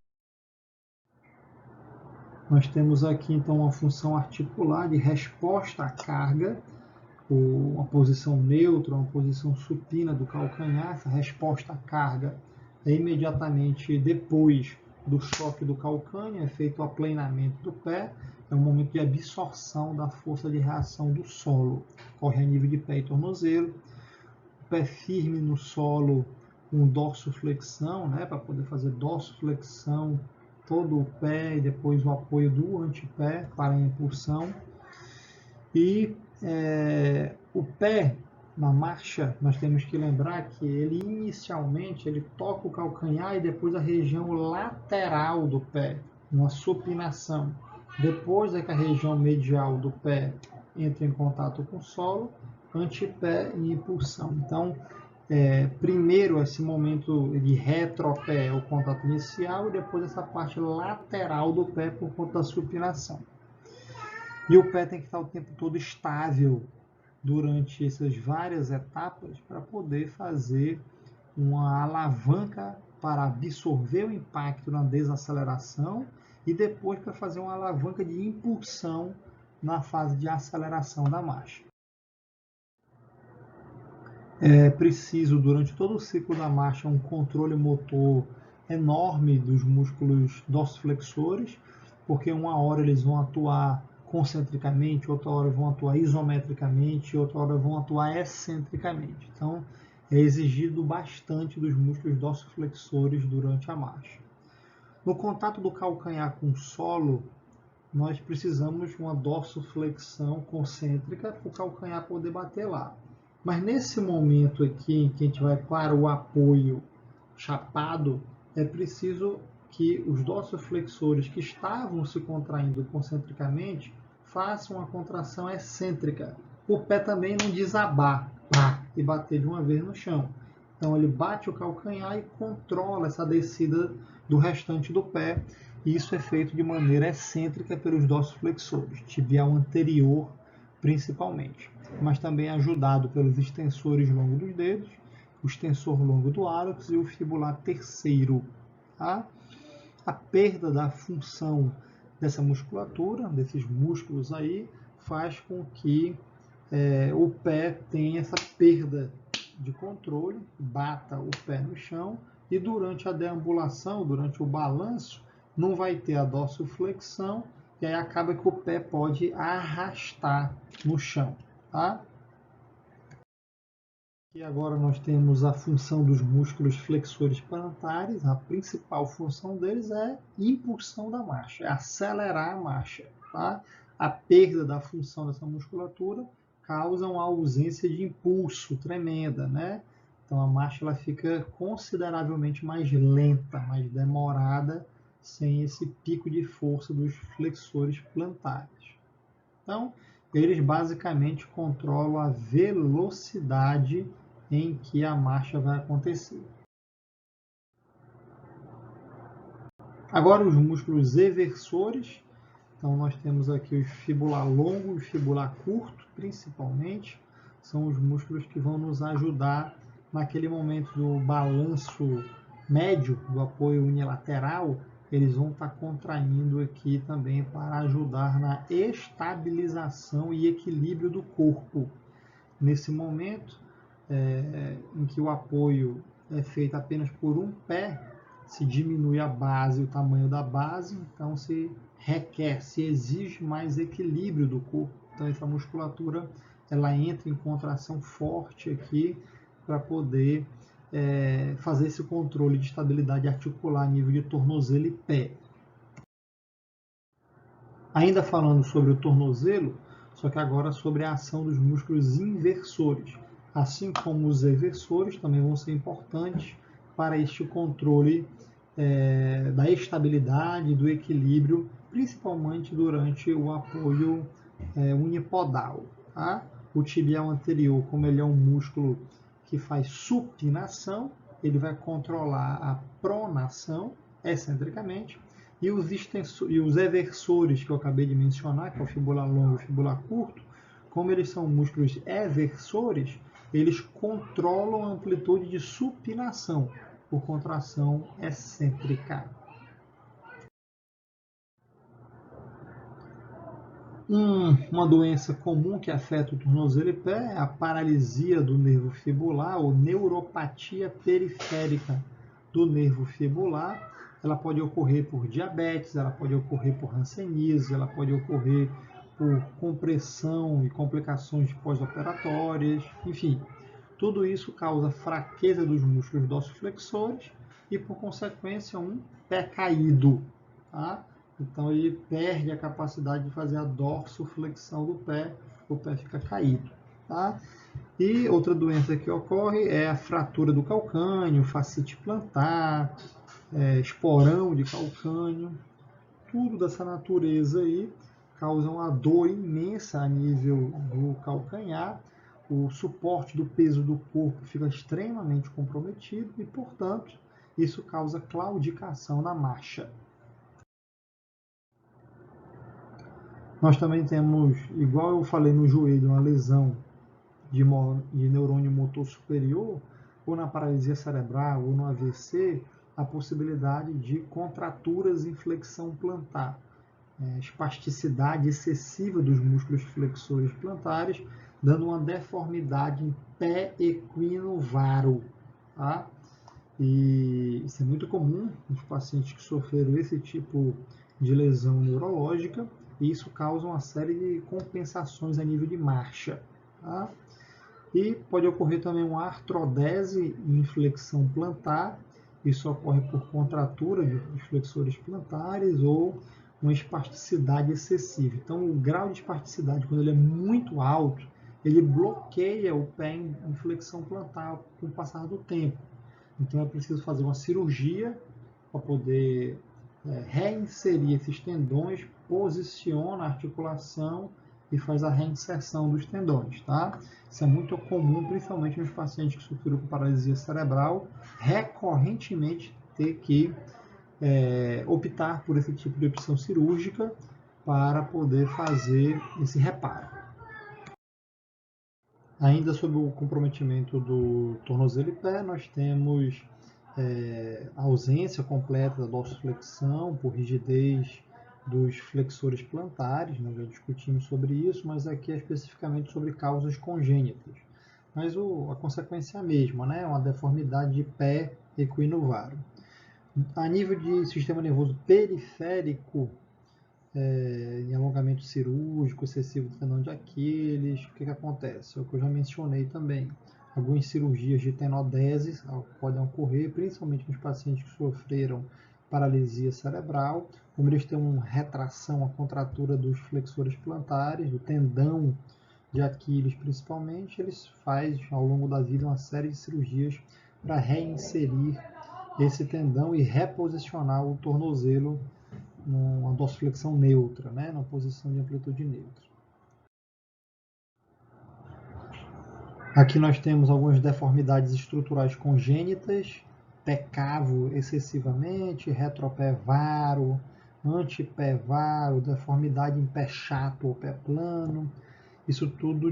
nós temos aqui então uma função articular de resposta à carga, uma posição neutra, uma posição supina do calcanhar. Essa resposta à carga é imediatamente depois do choque do calcânio, é feito o aplanamento do pé, é um momento de absorção da força de reação do solo, ocorre a nível de pé e tornozelo. O pé firme no solo com dorsoflexão, né, para poder fazer dorsoflexão todo o pé e depois o apoio do antepé para a impulsão. E o pé na marcha, nós temos que lembrar que ele inicialmente ele toca o calcanhar e depois a região lateral do pé, uma supinação. Depois é que a região medial do pé entra em contato com o solo, antepé e impulsão. Então, primeiro esse momento de retropé é o contato inicial e depois essa parte lateral do pé por conta da supinação. E o pé tem que estar o tempo todo estável durante essas várias etapas para poder fazer uma alavanca para absorver o impacto na desaceleração e depois para fazer uma alavanca de impulsão na fase de aceleração da marcha. É preciso, durante todo o ciclo da marcha, um controle motor enorme dos músculos dorsiflexores, porque uma hora eles vão atuar concentricamente, outra hora vão atuar isometricamente, outra hora vão atuar excentricamente. Então, é exigido bastante dos músculos dorsiflexores durante a marcha. No contato do calcanhar com o solo, nós precisamos de uma dorsoflexão concêntrica para o calcanhar poder bater lá. Mas nesse momento aqui, em que a gente vai para o apoio chapado, é preciso que os dorsoflexores que estavam se contraindo concentricamente façam uma contração excêntrica. O pé também não desabar e bater de uma vez no chão. Então ele bate o calcanhar e controla essa descida do restante do pé. E isso é feito de maneira excêntrica pelos dorsoflexores, tibial anterior principalmente, mas também ajudado pelos extensores longos dos dedos, o extensor longo do hálux e o fibular terceiro. Tá? A perda da função dessa musculatura, desses músculos aí, faz com que o pé tenha essa perda de controle, bata o pé no chão e durante a deambulação, durante o balanço, não vai ter a dorsoflexão e aí acaba que o pé pode arrastar no chão. Tá? E agora nós temos a função dos músculos flexores plantares. A principal função deles é impulsão da marcha, é acelerar a marcha. Tá? A perda da função dessa musculatura causam a ausência de impulso tremenda, né? Então a marcha ela fica consideravelmente mais lenta, mais demorada, sem esse pico de força dos flexores plantares. Então, eles basicamente controlam a velocidade em que a marcha vai acontecer. Agora os músculos eversores. Então nós temos aqui os fibular longo e fibular curto, principalmente. São os músculos que vão nos ajudar naquele momento do balanço médio, do apoio unilateral. Eles vão estar contraindo aqui também para ajudar na estabilização e equilíbrio do corpo. Nesse momento em que o apoio é feito apenas por um pé, se diminui a base, o tamanho da base, então se exige mais equilíbrio do corpo. Então essa musculatura ela entra em contração forte aqui para poder fazer esse controle de estabilidade articular a nível de tornozelo e pé. Ainda falando sobre o tornozelo, só que agora sobre a ação dos músculos inversores, assim como os eversores também vão ser importantes para este controle da estabilidade, do equilíbrio, principalmente durante o apoio unipodal. Tá? O tibial anterior, como ele é um músculo que faz supinação, ele vai controlar a pronação excentricamente, e os eversores que eu acabei de mencionar, que é o fibular longo e o fibular curto, como eles são músculos eversores, eles controlam a amplitude de supinação por contração excêntrica. Uma doença comum que afeta o tornozelo e pé é a paralisia do nervo fibular ou neuropatia periférica do nervo fibular. Ela pode ocorrer por diabetes, ela pode ocorrer por hanseníase, ela pode ocorrer por compressão e complicações pós-operatórias, enfim. Tudo isso causa fraqueza dos músculos dorsiflexores e, por consequência, um pé caído. Tá? Então ele perde a capacidade de fazer a dorsoflexão do pé, o pé fica caído. Tá? E outra doença que ocorre é a fratura do calcâneo, fascite plantar, esporão de calcânio. Tudo dessa natureza aí causa uma dor imensa a nível do calcanhar. O suporte do peso do corpo fica extremamente comprometido e, portanto, isso causa claudicação na marcha. Nós também temos, igual eu falei no joelho, uma lesão de neurônio motor superior, ou na paralisia cerebral, ou no AVC, a possibilidade de contraturas em flexão plantar, espasticidade excessiva dos músculos flexores plantares, dando uma deformidade em pé equino varo. Tá? E isso é muito comum nos pacientes que sofreram esse tipo de lesão neurológica, e isso causa uma série de compensações a nível de marcha. Tá? E pode ocorrer também uma artrodese em flexão plantar, isso ocorre por contratura dos flexores plantares ou uma espasticidade excessiva. Então, o grau de espasticidade, quando ele é muito alto, ele bloqueia o pé em flexão plantar com o passar do tempo. Então, é preciso fazer uma cirurgia para poder reinserir esses tendões, posiciona a articulação e faz a reinserção dos tendões. Tá? Isso é muito comum, principalmente nos pacientes que sofreram com paralisia cerebral, recorrentemente ter que optar por esse tipo de opção cirúrgica para poder fazer esse reparo. Ainda sobre o comprometimento do tornozelo e pé, nós temos a ausência completa da dorsiflexão por rigidez dos flexores plantares, nós já discutimos sobre isso, mas aqui é especificamente sobre causas congênitas. Mas a consequência é a mesma, né? Uma deformidade de pé equino-varo. A nível de sistema nervoso periférico, em alongamento cirúrgico, excessivo do tendão de Aquiles, o que acontece? É o que eu já mencionei também. Algumas cirurgias de tenodeses podem ocorrer, principalmente nos pacientes que sofreram paralisia cerebral, como eles têm uma retração, a contratura dos flexores plantares, do tendão de Aquiles principalmente, ele faz ao longo da vida uma série de cirurgias para reinserir esse tendão e reposicionar o tornozelo numa dorsiflexão neutra, né, numa posição de amplitude neutra. Aqui nós temos algumas deformidades estruturais congênitas, pé cavo excessivamente, retropé varo, antepé varo, deformidade em pé chato ou pé plano. Isso tudo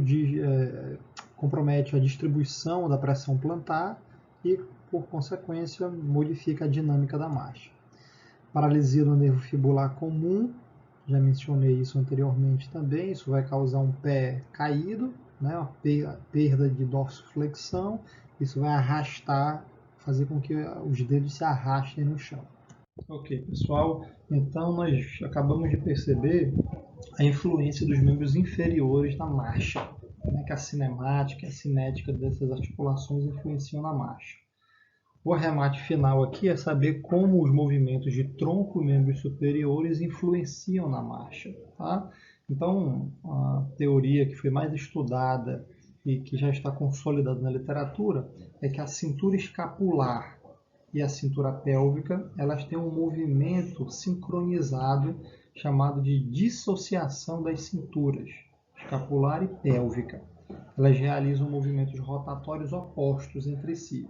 compromete a distribuição da pressão plantar e, por consequência, modifica a dinâmica da marcha. Paralisia do nervo fibular comum, já mencionei isso anteriormente também, isso vai causar um pé caído, né, uma perda de dorsiflexão, isso vai arrastar, fazer com que os dedos se arrastem no chão. Ok, pessoal, então nós acabamos de perceber a influência dos membros inferiores na marcha, né, que a cinemática e a cinética dessas articulações influenciam na marcha. O arremate final aqui é saber como os movimentos de tronco e membros superiores influenciam na marcha. Tá? Então, a teoria que foi mais estudada e que já está consolidada na literatura é que a cintura escapular e a cintura pélvica, elas têm um movimento sincronizado chamado de dissociação das cinturas, escapular e pélvica. Elas realizam movimentos rotatórios opostos entre si.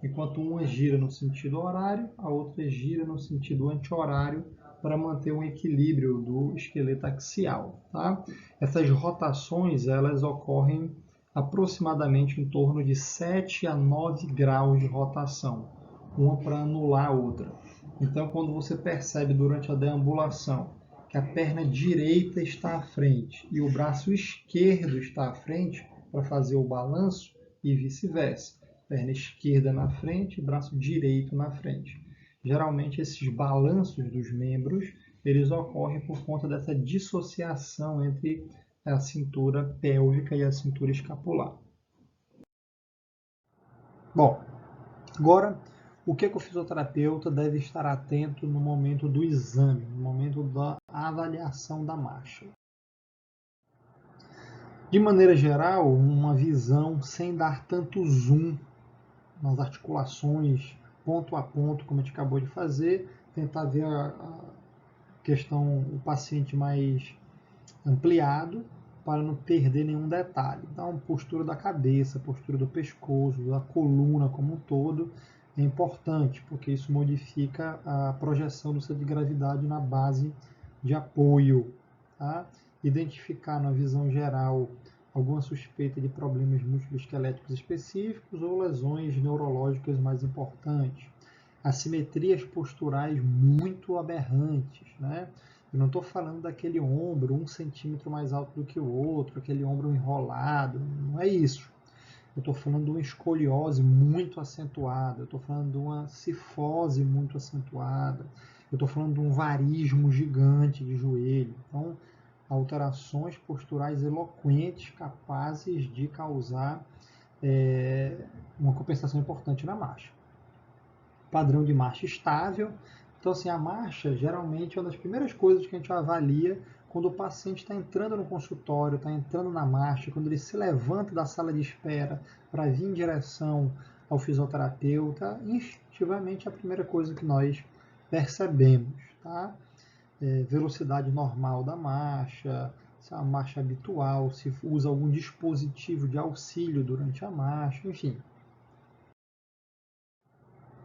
Enquanto uma gira no sentido horário, a outra gira no sentido anti-horário para manter um equilíbrio do esqueleto axial. Tá? Essas rotações elas ocorrem aproximadamente em torno de 7 a 9 graus de rotação, uma para anular a outra. Então, quando você percebe durante a deambulação que a perna direita está à frente e o braço esquerdo está à frente para fazer o balanço e vice-versa, perna esquerda na frente e braço direito na frente. Geralmente esses balanços dos membros, eles ocorrem por conta dessa dissociação entre a cintura pélvica e a cintura escapular. Bom, agora o que o fisioterapeuta deve estar atento no momento do exame, no momento da avaliação da marcha? De maneira geral, uma visão sem dar tanto zoom nas articulações, ponto a ponto, como a gente acabou de fazer, tentar ver a questão, o paciente mais ampliado, para não perder nenhum detalhe. Então, postura da cabeça, postura do pescoço, da coluna como um todo, é importante, porque isso modifica a projeção do centro de gravidade na base de apoio. Tá? Identificar na visão geral alguma suspeita de problemas musculoesqueléticos específicos ou lesões neurológicas mais importantes. Assimetrias posturais muito aberrantes, né? Eu não estou falando daquele ombro 1 centímetro mais alto do que o outro, aquele ombro enrolado, não é isso. Eu estou falando de uma escoliose muito acentuada, eu estou falando de uma cifose muito acentuada, eu estou falando de um varismo gigante de joelho. Então, alterações posturais eloquentes capazes de causar uma compensação importante na marcha. Padrão de marcha estável. Então, assim, a marcha geralmente é uma das primeiras coisas que a gente avalia quando o paciente está entrando no consultório, está entrando na marcha, quando ele se levanta da sala de espera para vir em direção ao fisioterapeuta, instintivamente é a primeira coisa que nós percebemos. Tá? Velocidade normal da marcha, se é uma marcha habitual, se usa algum dispositivo de auxílio durante a marcha, enfim.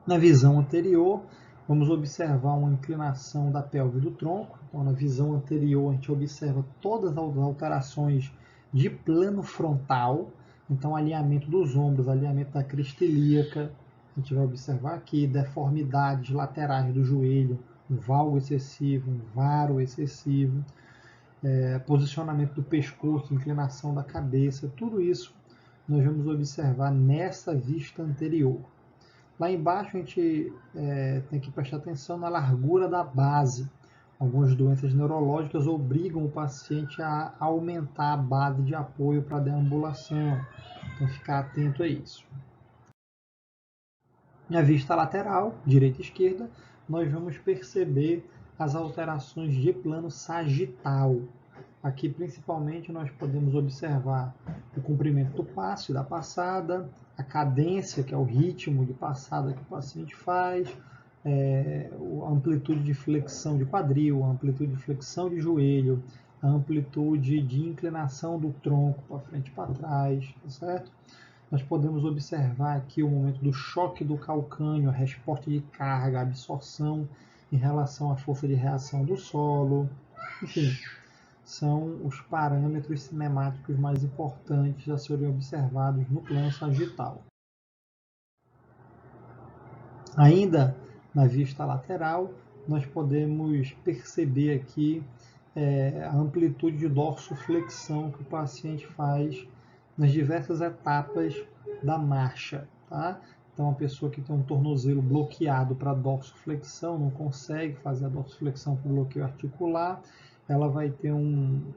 Na visão anterior, vamos observar uma inclinação da pelve do tronco. Então, na visão anterior, a gente observa todas as alterações de plano frontal. Então, alinhamento dos ombros, alinhamento da crista ilíaca. A gente vai observar aqui deformidades laterais do joelho, um valgo excessivo, um varo excessivo, posicionamento do pescoço, inclinação da cabeça. Tudo isso nós vamos observar nessa vista anterior. Lá embaixo a gente tem que prestar atenção na largura da base. Algumas doenças neurológicas obrigam o paciente a aumentar a base de apoio para a deambulação. Então, ficar atento a isso. Na vista lateral, direita e esquerda, nós vamos perceber as alterações de plano sagital. Aqui, principalmente, nós podemos observar o comprimento do passo e da passada, a cadência, que é o ritmo de passada que o paciente faz, a amplitude de flexão de quadril, a amplitude de flexão de joelho, a amplitude de inclinação do tronco para frente e para trás, tá certo? Nós podemos observar aqui o momento do choque do calcânio, a resposta de carga, a absorção em relação à força de reação do solo, enfim, são os parâmetros cinemáticos mais importantes a serem observados no plano sagital. Ainda na vista lateral, nós podemos perceber aqui a amplitude de dorsoflexão que o paciente faz nas diversas etapas da marcha. Tá? Então, a pessoa que tem um tornozelo bloqueado para dorsoflexão, não consegue fazer a dorsoflexão com bloqueio articular, ela vai ter uma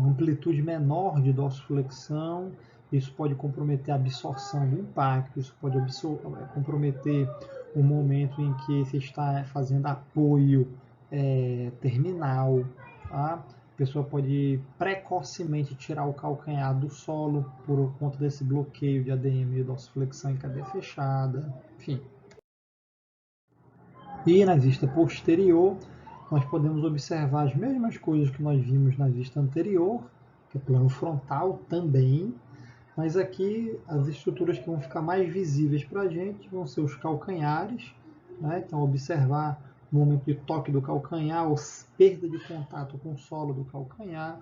amplitude menor de dorsoflexão, isso pode comprometer a absorção do impacto, isso pode comprometer o momento em que você está fazendo apoio terminal. Tá? A pessoa pode precocemente tirar o calcanhar do solo por conta desse bloqueio de ADM e dorsoflexão em cadeia fechada, enfim. E na vista posterior, nós podemos observar as mesmas coisas que nós vimos na vista anterior, que é plano frontal também, mas aqui as estruturas que vão ficar mais visíveis para a gente vão ser os calcanhares, né? Então observar o momento de toque do calcanhar, ou perda de contato com o solo do calcanhar.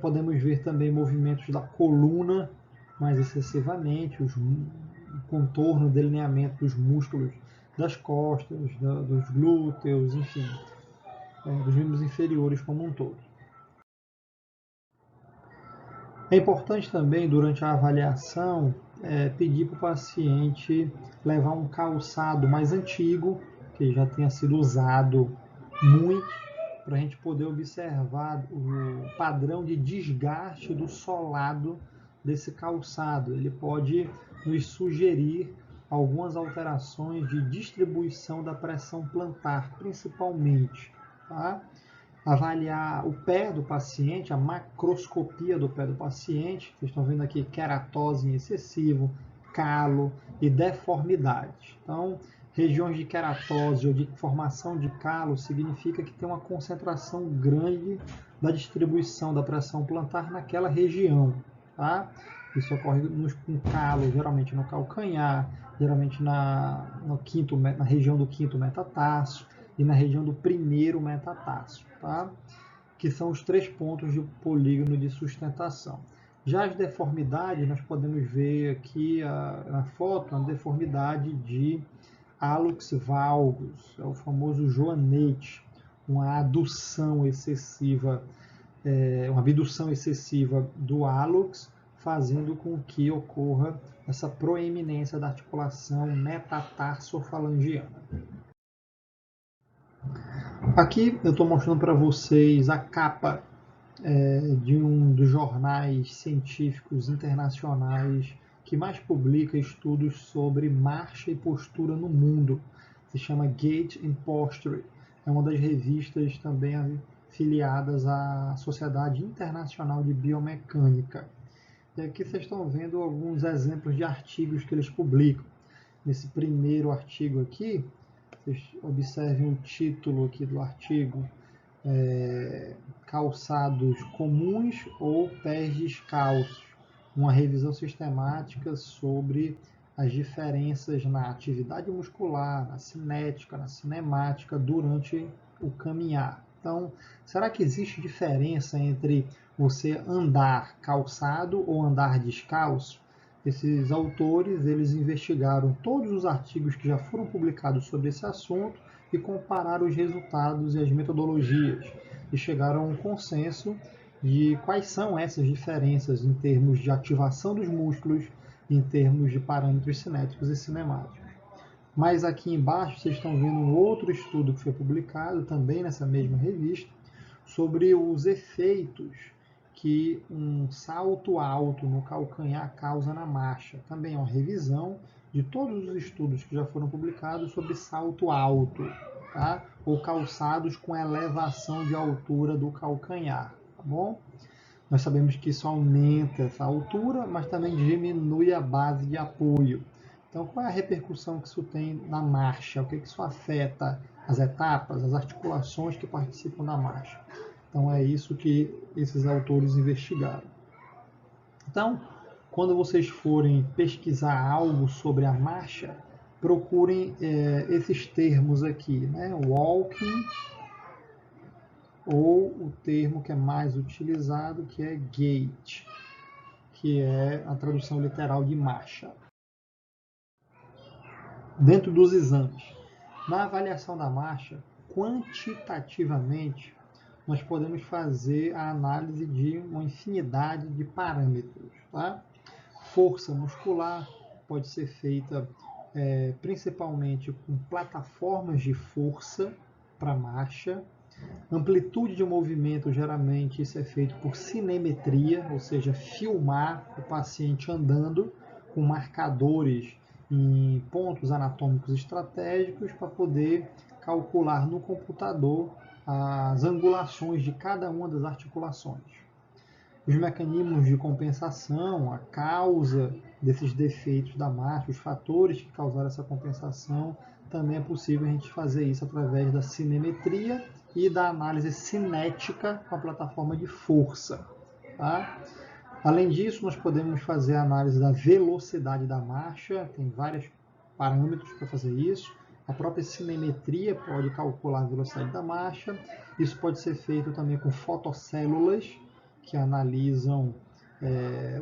Podemos ver também movimentos da coluna mais excessivamente, o contorno, o delineamento dos músculos das costas, dos glúteos, enfim, dos membros inferiores como um todo. É importante também, durante a avaliação, pedir para o paciente levar um calçado mais antigo, que já tenha sido usado muito, para a gente poder observar o padrão de desgaste do solado desse calçado. Ele pode nos sugerir algumas alterações de distribuição da pressão plantar, principalmente. Tá? Avaliar o pé do paciente, a macroscopia do pé do paciente. Vocês estão vendo aqui queratose em excessivo, calo e deformidade. Então, regiões de queratose ou de formação de calo significa que tem uma concentração grande da distribuição da pressão plantar naquela região. Tá? Isso ocorre com calo, geralmente no calcanhar, geralmente na região do quinto metatarso e na região do primeiro metatarso, tá? Que são os 3 pontos de polígono de sustentação. Já as deformidades, nós podemos ver aqui na foto, uma deformidade de hallux valgus, é o famoso joanete, uma adução excessiva, uma abdução excessiva do hallux, fazendo com que ocorra essa proeminência da articulação metatarsofalangiana. Aqui eu estou mostrando para vocês a capa de um dos jornais científicos internacionais que mais publica estudos sobre marcha e postura no mundo. Se chama Gait and Posture. É uma das revistas também afiliadas à Sociedade Internacional de Biomecânica. E aqui vocês estão vendo alguns exemplos de artigos que eles publicam. Nesse primeiro artigo aqui, vocês observem o título aqui do artigo, calçados comuns ou pés descalços, uma revisão sistemática sobre as diferenças na atividade muscular, na cinética, na cinemática durante o caminhar. Então, será que existe diferença entre você andar calçado ou andar descalço? Esses autores, eles investigaram todos os artigos que já foram publicados sobre esse assunto e compararam os resultados e as metodologias e chegaram a um consenso de quais são essas diferenças em termos de ativação dos músculos, em termos de parâmetros cinéticos e cinemáticos. Mas aqui embaixo vocês estão vendo um outro estudo que foi publicado também nessa mesma revista sobre os efeitos que um salto alto no calcanhar causa na marcha. Também é uma revisão de todos os estudos que já foram publicados sobre salto alto, tá? Ou calçados com elevação de altura do calcanhar, tá bom? Nós sabemos que isso aumenta essa altura, mas também diminui a base de apoio. Então, qual é a repercussão que isso tem na marcha? O que isso afeta as etapas, as articulações que participam da marcha? Então, é isso que esses autores investigaram. Então, quando vocês forem pesquisar algo sobre a marcha, procurem esses termos aqui, né? Walking, ou o termo que é mais utilizado, que é gait, que é a tradução literal de marcha. Dentro dos exames, na avaliação da marcha, quantitativamente, nós podemos fazer a análise de uma infinidade de parâmetros, tá? Força muscular pode ser feita principalmente com plataformas de força para marcha. Amplitude de movimento, geralmente isso é feito por cinemetria, ou seja, filmar o paciente andando com marcadores em pontos anatômicos estratégicos para poder calcular no computador as angulações de cada uma das articulações. Os mecanismos de compensação, a causa desses defeitos da marcha, os fatores que causaram essa compensação, também é possível a gente fazer isso através da cinemetria e da análise cinética com a plataforma de força. Tá? Além disso, nós podemos fazer a análise da velocidade da marcha, tem vários parâmetros para fazer isso. A própria cinemetria pode calcular a velocidade da marcha. Isso pode ser feito também com fotocélulas, que analisam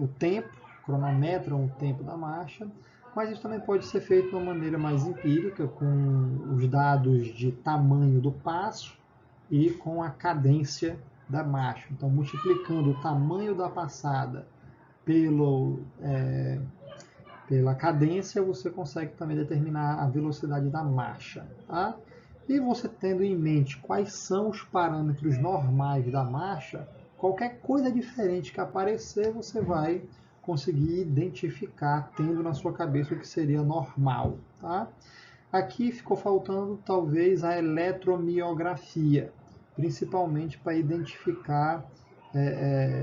o tempo, cronometram o tempo da marcha, mas isso também pode ser feito de uma maneira mais empírica, com os dados de tamanho do passo e com a cadência da marcha. Então, multiplicando o tamanho da passada pela cadência, você consegue também determinar a velocidade da marcha. Tá? E você tendo em mente quais são os parâmetros normais da marcha, qualquer coisa diferente que aparecer, você vai conseguir identificar, tendo na sua cabeça o que seria normal. Tá? Aqui ficou faltando talvez a eletromiografia, principalmente para identificar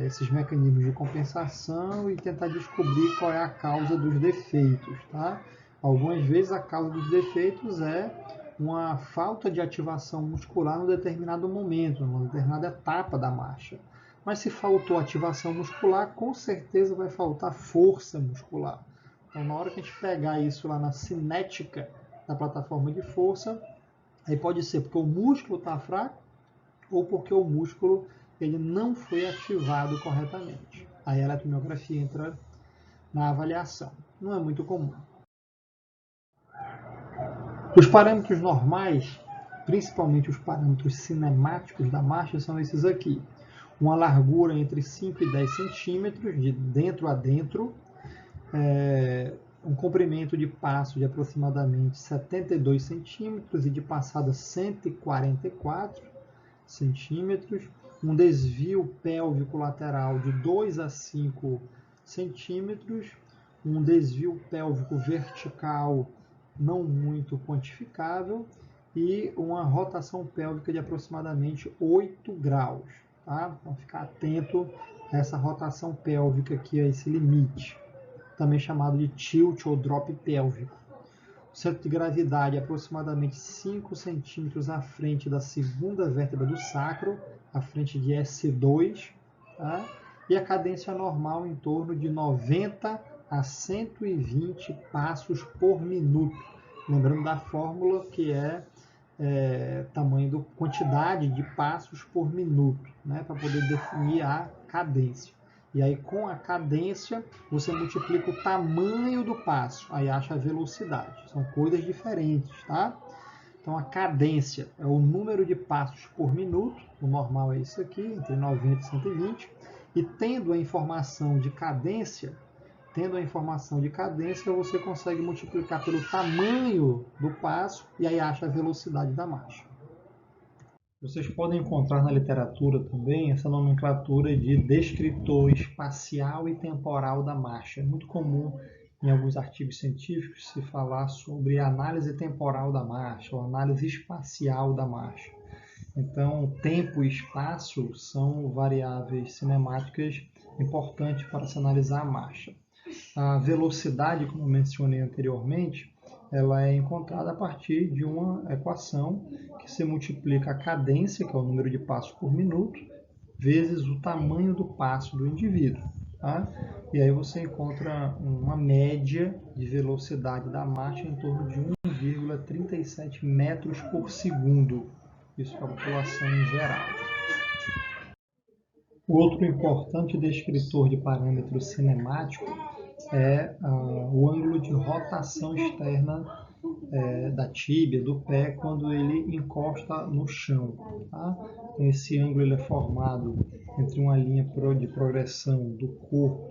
esses mecanismos de compensação e tentar descobrir qual é a causa dos defeitos. Tá? Algumas vezes a causa dos defeitos é uma falta de ativação muscular em um determinado momento, numa determinada etapa da marcha. Mas se faltou ativação muscular, com certeza vai faltar força muscular. Então, na hora que a gente pegar isso lá na cinética da plataforma de força, aí pode ser porque o músculo está fraco ou porque o músculo ele não foi ativado corretamente. Aí a eletromiografia entra na avaliação. Não é muito comum. Os parâmetros normais, principalmente os parâmetros cinemáticos da marcha, são esses aqui. Uma largura entre 5 e 10 centímetros, de dentro a dentro, um comprimento de passo de aproximadamente 72 centímetros e de passada 144 centímetros, um desvio pélvico lateral de 2 a 5 centímetros, um desvio pélvico vertical não muito quantificável e uma rotação pélvica de aproximadamente 8 graus. Tá? Então, ficar atento a essa rotação pélvica aqui, a esse limite, também chamado de tilt ou drop pélvico. O centro de gravidade é aproximadamente 5 centímetros à frente da segunda vértebra do sacro, à frente de S2, tá? E a cadência normal em torno de 90 a 120 passos por minuto. Lembrando da fórmula que é quantidade de passos por minuto, né, para poder definir a cadência. E aí, com a cadência, você multiplica o tamanho do passo, aí acha a velocidade. São coisas diferentes, tá? Então, a cadência é o número de passos por minuto, o normal é isso aqui, entre 90 e 120, e tendo a informação de cadência, você consegue multiplicar pelo tamanho do passo e aí acha a velocidade da marcha. Vocês podem encontrar na literatura também essa nomenclatura de descritor espacial e temporal da marcha. É muito comum em alguns artigos científicos se falar sobre análise temporal da marcha, ou análise espacial da marcha. Então, tempo e espaço são variáveis cinemáticas importantes para se analisar a marcha. A velocidade, como eu mencionei anteriormente, ela é encontrada a partir de uma equação que se multiplica a cadência, que é o número de passos por minuto, vezes o tamanho do passo do indivíduo. Tá? E aí você encontra uma média de velocidade da marcha em torno de 1,37 metros por segundo. Isso para a população em geral. O outro importante descritor de parâmetro cinemático é o ângulo de rotação externa da tíbia, do pé, quando ele encosta no chão. Tá? Então, esse ângulo ele é formado entre uma linha de progressão do corpo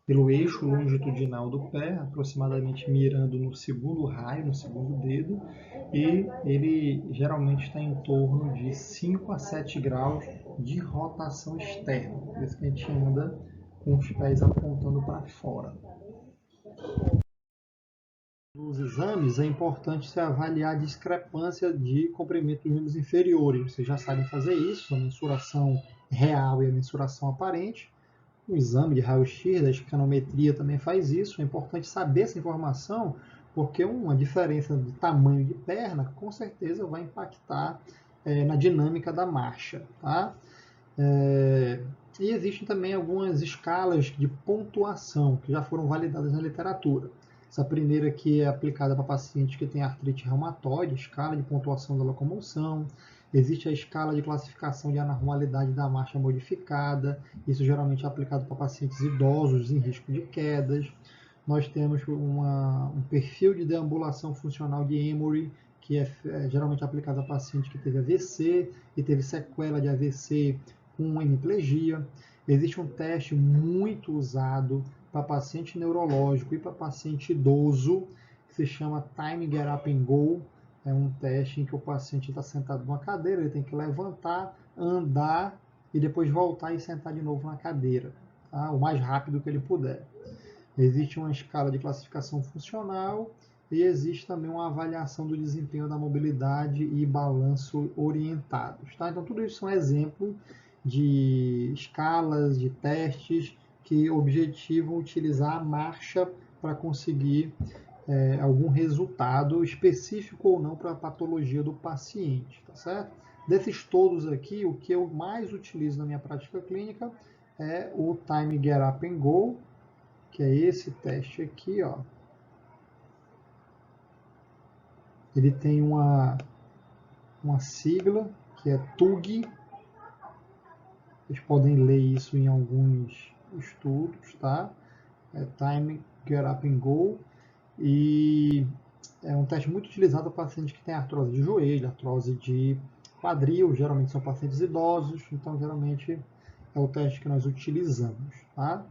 pelo eixo longitudinal do pé, aproximadamente mirando no segundo raio, no segundo dedo, e ele geralmente está em torno de 5 a 7 graus de rotação externa. Por isso que a gente anda com os pés apontando para fora. Nos exames é importante se avaliar a discrepância de comprimento dos membros inferiores. Vocês já sabem fazer isso, a mensuração real e a mensuração aparente. O exame de raio-x, da escanometria também faz isso. É importante saber essa informação, porque uma diferença de tamanho de perna com certeza vai impactar na dinâmica da marcha. Tá? E existem também algumas escalas de pontuação que já foram validadas na literatura. Essa primeira aqui é aplicada para pacientes que têm artrite reumatoide, escala de pontuação da locomoção. Existe a escala de classificação de anormalidade da marcha modificada. Isso geralmente é aplicado para pacientes idosos em risco de quedas. Nós temos um perfil de deambulação funcional de Emory, que é geralmente aplicado a paciente que teve AVC e teve sequela de AVC com hemiplegia. Existe um teste muito usado para paciente neurológico e para paciente idoso, que se chama Time Get Up and Go. É um teste em que o paciente está sentado numa cadeira, ele tem que levantar, andar e depois voltar e sentar de novo na cadeira, tá? O mais rápido que ele puder. Existe uma escala de classificação funcional e existe também uma avaliação do desempenho da mobilidade e balanço orientados. Tá? Então, tudo isso são exemplos de escalas, de testes que objetivam utilizar a marcha para conseguir algum resultado específico ou não para a patologia do paciente, tá certo? Desses todos aqui, o que eu mais utilizo na minha prática clínica é o Time Get Up and Go, que é esse teste aqui, ó. Ele tem uma sigla que é TUG. Vocês podem ler isso em alguns estudos, tá? É Time Get Up and Go. E é um teste muito utilizado para pacientes que têm artrose de joelho, artrose de quadril, geralmente são pacientes idosos, então geralmente é o teste que nós utilizamos, tá?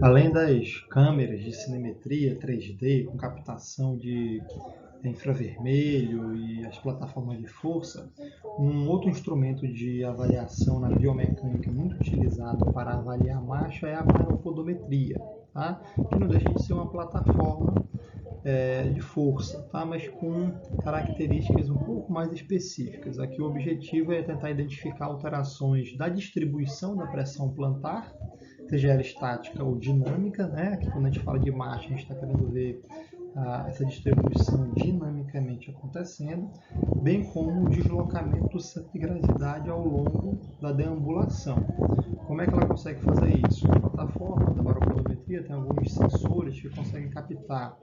Além das câmeras de cinemetria 3D com captação de infravermelho e as plataformas de força, um outro instrumento de avaliação na biomecânica muito utilizado para avaliar a marcha é a baropodometria, tá? Que não deixa de ser uma plataforma de força, tá? Mas com características um pouco mais específicas. Aqui o objetivo é tentar identificar alterações da distribuição da pressão plantar, seja ela estática ou dinâmica, né? Aqui quando a gente fala de marcha, a gente está querendo ver essa distribuição dinamicamente acontecendo, bem como o deslocamento do centro de gravidade ao longo da deambulação. Como é que ela consegue fazer isso? A plataforma da baropodometria tem alguns sensores que conseguem captar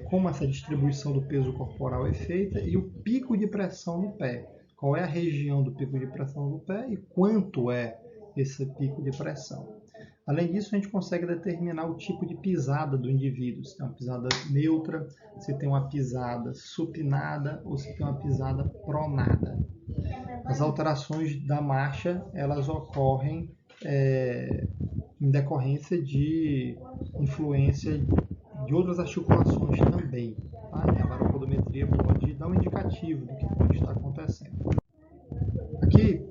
como essa distribuição do peso corporal é feita e o pico de pressão no pé. Qual é a região do pico de pressão no pé e quanto é esse pico de pressão. Além disso, a gente consegue determinar o tipo de pisada do indivíduo, se tem uma pisada neutra, se tem uma pisada supinada ou se tem uma pisada pronada. As alterações da marcha, elas ocorrem em decorrência de influência de outras articulações também. Tá? E a baropodometria pode dar um indicativo do que pode estar acontecendo. Aqui,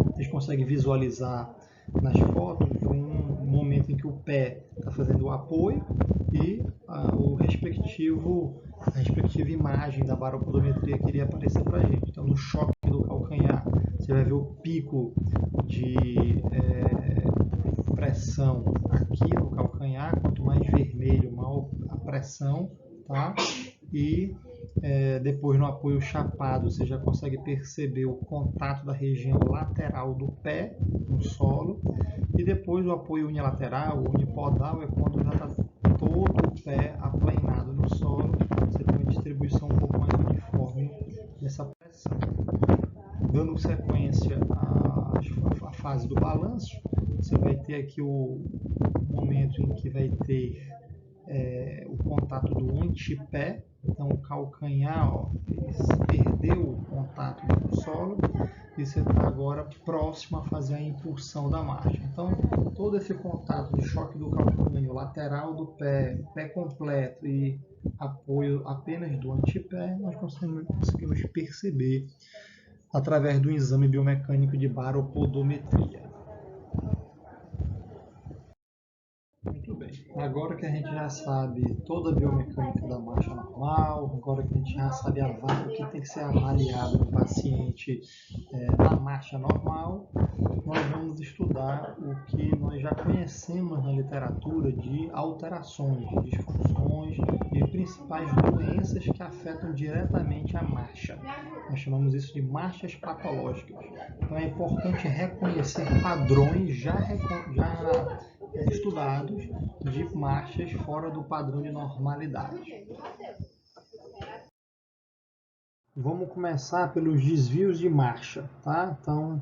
vocês conseguem visualizar nas fotos um momento em que o pé está fazendo o apoio e a respectiva imagem da baropodometria que iria aparecer para a gente. Então, no choque do calcanhar, você vai ver o pico de pressão aqui no calcanhar. Quanto mais vermelho, maior a pressão, tá? E depois no apoio chapado você já consegue perceber o contato da região lateral do pé no solo, e depois o apoio unilateral ou unipodal é quando já está todo o pé aplanado no solo, você tem uma distribuição um pouco mais uniforme dessa pressão. Dando sequência à fase do balanço, você vai ter aqui o momento em que vai ter o contato do antepé. Então o calcanhar perdeu o contato com o solo e você está agora próximo a fazer a impulsão da marcha. Então todo esse contato de choque do calcânio, lateral do pé, pé completo e apoio apenas do antepé, nós conseguimos perceber através do exame biomecânico de baropodometria. Muito bem. Agora que a gente já sabe toda a biomecânica da marcha normal, agora que a gente já sabe o que tem que ser avaliado no paciente na marcha normal, nós vamos estudar o que nós já conhecemos na literatura de alterações, disfunções e principais doenças que afetam diretamente a marcha. Nós chamamos isso de marchas patológicas. Então é importante reconhecer padrões já estudados de marchas fora do padrão de normalidade. Vamos começar pelos desvios de marcha, tá? Então,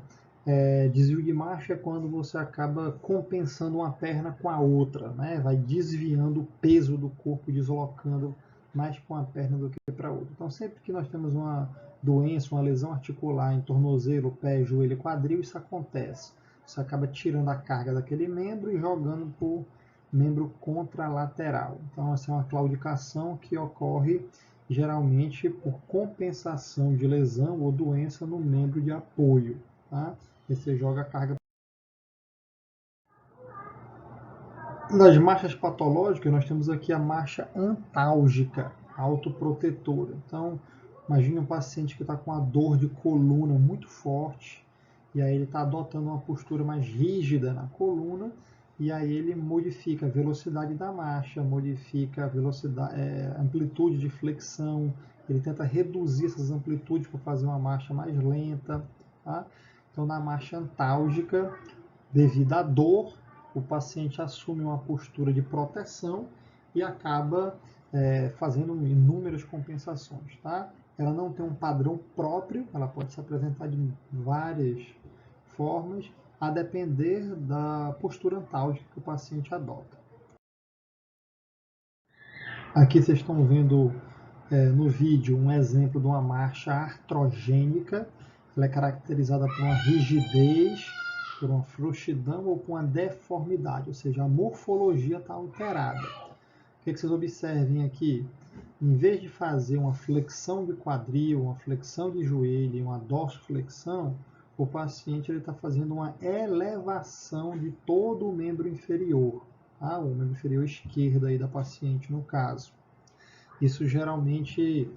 desvio de marcha é quando você acaba compensando uma perna com a outra, né? Vai desviando o peso do corpo, deslocando mais para uma perna do que para a outra. Então, sempre que nós temos uma doença, uma lesão articular em tornozelo, pé, joelho e quadril, isso acontece. Você acaba tirando a carga daquele membro e jogando para o membro contralateral. Então, essa é uma claudicação que ocorre geralmente por compensação de lesão ou doença no membro de apoio. Tá? E você joga a carga. Nas marchas patológicas, nós temos aqui a marcha antálgica, autoprotetora. Então, imagine um paciente que está com a dor de coluna muito forte, e aí ele está adotando uma postura mais rígida na coluna, e aí ele modifica a velocidade da marcha, modifica a velocidade, amplitude de flexão, ele tenta reduzir essas amplitudes para fazer uma marcha mais lenta. Tá? Então, na marcha antálgica, devido à dor, o paciente assume uma postura de proteção e acaba fazendo inúmeras compensações. Tá? Ela não tem um padrão próprio, ela pode se apresentar de várias formas, a depender da postura antálgica que o paciente adota. Aqui vocês estão vendo no vídeo um exemplo de uma marcha artrogênica. Ela é caracterizada por uma rigidez, por uma frouxidão ou por uma deformidade, ou seja, a morfologia está alterada. O que vocês observem aqui? Em vez de fazer uma flexão de quadril, uma flexão de joelho, uma dorsiflexão, o paciente está fazendo uma elevação de todo o membro inferior, tá? O membro inferior esquerdo aí da paciente, no caso. Isso geralmente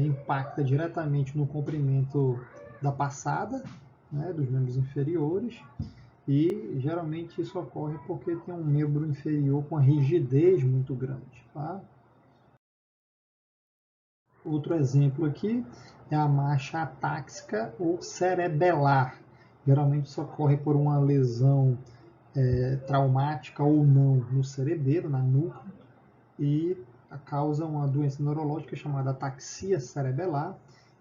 impacta diretamente no comprimento da passada, né, dos membros inferiores, e geralmente isso ocorre porque tem um membro inferior com uma rigidez muito grande. Tá? Outro exemplo aqui é a marcha atáxica ou cerebelar. Geralmente isso ocorre por uma lesão traumática ou não no cerebelo, na nuca, e causa uma doença neurológica chamada ataxia cerebelar,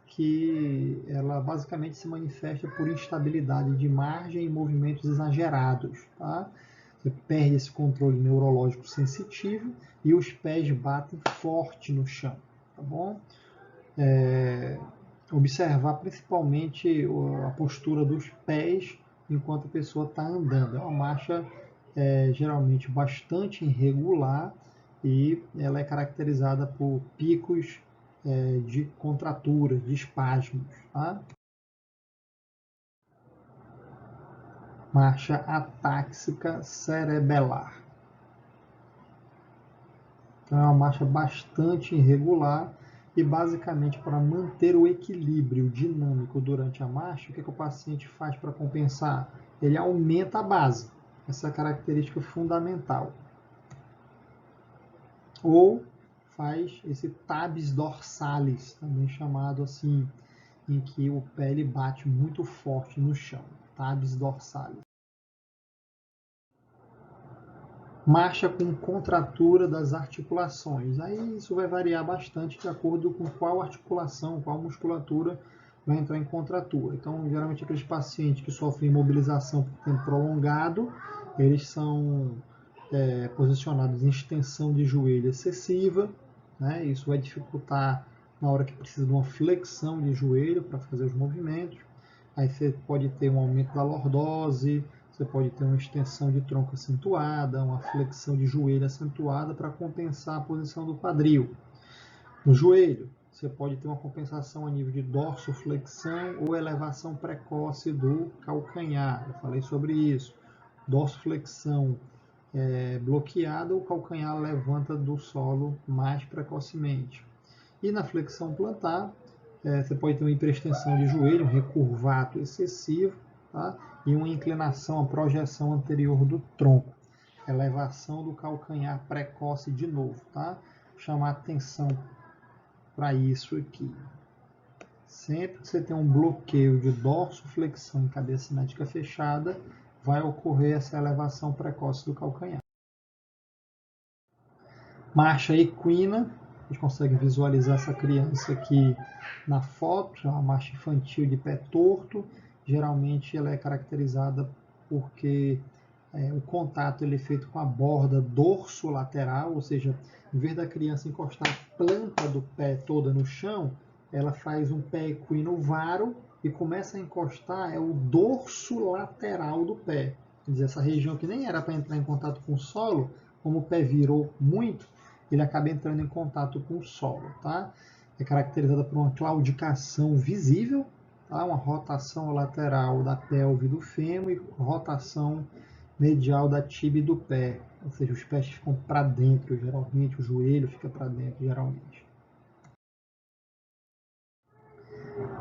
que ela basicamente se manifesta por instabilidade de margem e movimentos exagerados. Tá? Você perde esse controle neurológico sensitivo e os pés batem forte no chão. Tá bom? Observar principalmente a postura dos pés enquanto a pessoa está andando. É uma marcha geralmente bastante irregular e ela é caracterizada por picos de contratura, de espasmos. Tá? marcha atáxica cerebelar. Então é uma marcha bastante irregular e basicamente para manter o equilíbrio dinâmico durante a marcha, o que o paciente faz para compensar? Ele aumenta a base, essa é a característica fundamental. Ou faz esse tabes dorsalis, também chamado assim, em que o pé ele bate muito forte no chão, tabes dorsalis. Marcha com contratura das articulações. Aí isso vai variar bastante de acordo com qual articulação, qual musculatura vai entrar em contratura. Então, geralmente aqueles pacientes que sofrem imobilização por tempo prolongado, eles são posicionados em extensão de joelho excessiva, né? Isso vai dificultar na hora que precisa de uma flexão de joelho para fazer os movimentos. Aí você pode ter um aumento da lordose, você pode ter uma extensão de tronco acentuada, uma flexão de joelho acentuada para compensar a posição do quadril. No joelho, você pode ter uma compensação a nível de dorsoflexão ou elevação precoce do calcanhar. Eu falei sobre isso. Dorsoflexão bloqueada, o calcanhar levanta do solo mais precocemente. E na flexão plantar, você pode ter uma hiperextensão de joelho, um recurvato excessivo, tá? E uma inclinação, a projeção anterior do tronco. Elevação do calcanhar precoce de novo, tá? Chamar atenção para isso aqui. Sempre que você tem um bloqueio de dorsoflexão em cabeça cinética fechada, vai ocorrer essa elevação precoce do calcanhar. Marcha equina, a gente consegue visualizar essa criança aqui na foto, é uma marcha infantil de pé torto. Geralmente ela é caracterizada porque o contato ele é feito com a borda dorsolateral, ou seja, em vez da criança encostar a planta do pé toda no chão, ela faz um pé equino varo e começa a encostar o dorso lateral do pé. Quer dizer, essa região que nem era para entrar em contato com o solo, como o pé virou muito, ele acaba entrando em contato com o solo, tá? É caracterizada por uma claudicação visível, tá? Uma rotação lateral da pelve do fêmur e rotação medial da tíbia e do pé, ou seja, os pés ficam para dentro, geralmente, o joelho fica para dentro, geralmente.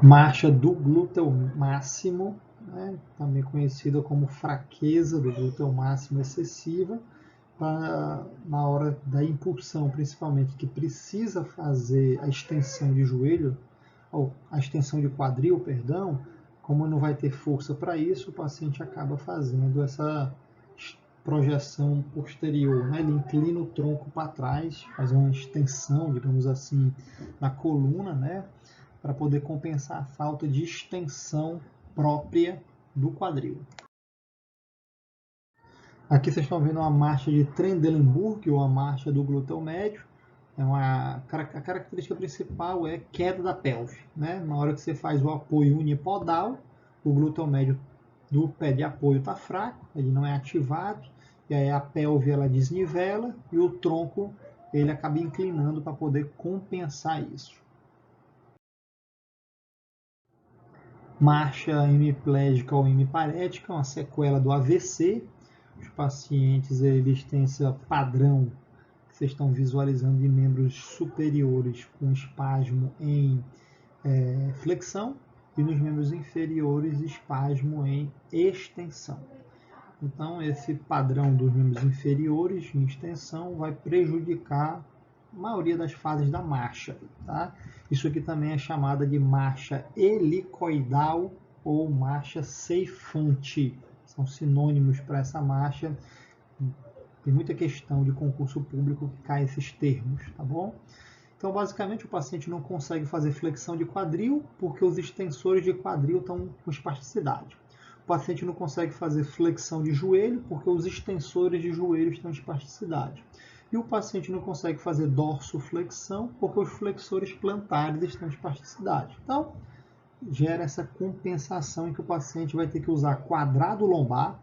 Marcha do glúteo máximo, né? Também conhecida como fraqueza do glúteo máximo excessiva, na hora da impulsão, principalmente, que precisa fazer a extensão de joelho, ou a extensão de quadril, perdão, como não vai ter força para isso, o paciente acaba fazendo essa projeção posterior, né? Ele inclina o tronco para trás, faz uma extensão, digamos assim, na coluna, né? Para poder compensar a falta de extensão própria do quadril. Aqui vocês estão vendo uma marcha de Trendelenburg, ou a marcha do glúteo médio. A característica principal é queda da pelve, né? Na hora que você faz o apoio unipodal, o glúteo médio do pé de apoio está fraco, ele não é ativado, e aí a pelve ela desnivela e o tronco ele acaba inclinando para poder compensar isso. Marcha hemiplégica ou hemiparética, uma sequela do AVC. Os pacientes eles têm esse padrão que vocês estão visualizando de membros superiores com espasmo em flexão e nos membros inferiores espasmo em extensão. Então, esse padrão dos membros inferiores em extensão vai prejudicar a maioria das fases da marcha. Tá? Isso aqui também é chamada de marcha helicoidal ou marcha ceifante. São sinônimos para essa marcha. Tem muita questão de concurso público que cai esses termos, tá bom? Então, basicamente, o paciente não consegue fazer flexão de quadril porque os extensores de quadril estão com espasticidade. O paciente não consegue fazer flexão de joelho porque os extensores de joelho estão em espasticidade. E o paciente não consegue fazer dorsoflexão porque os flexores plantares estão em espasticidade. Então, gera essa compensação em que o paciente vai ter que usar quadrado lombar.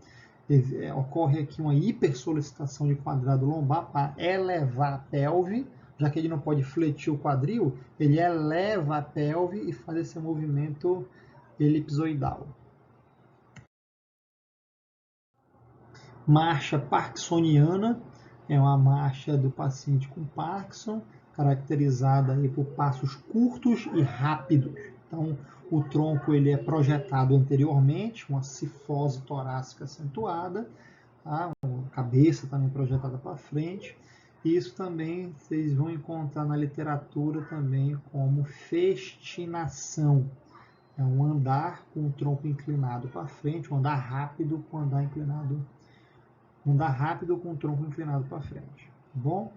Ocorre aqui uma hipersolicitação de quadrado lombar para elevar a pelve, já que ele não pode fletir o quadril, ele eleva a pelve e faz esse movimento elipsoidal. Marcha parkinsoniana é uma marcha do paciente com Parkinson, caracterizada aí por passos curtos e rápidos. Então, o tronco ele é projetado anteriormente, uma cifose torácica acentuada, a cabeça também projetada para frente. Isso também vocês vão encontrar na literatura também como festinação. É um andar com o tronco inclinado para frente, um andar rápido com o andar inclinado, um andar rápido com o tronco inclinado para frente. Tá bom?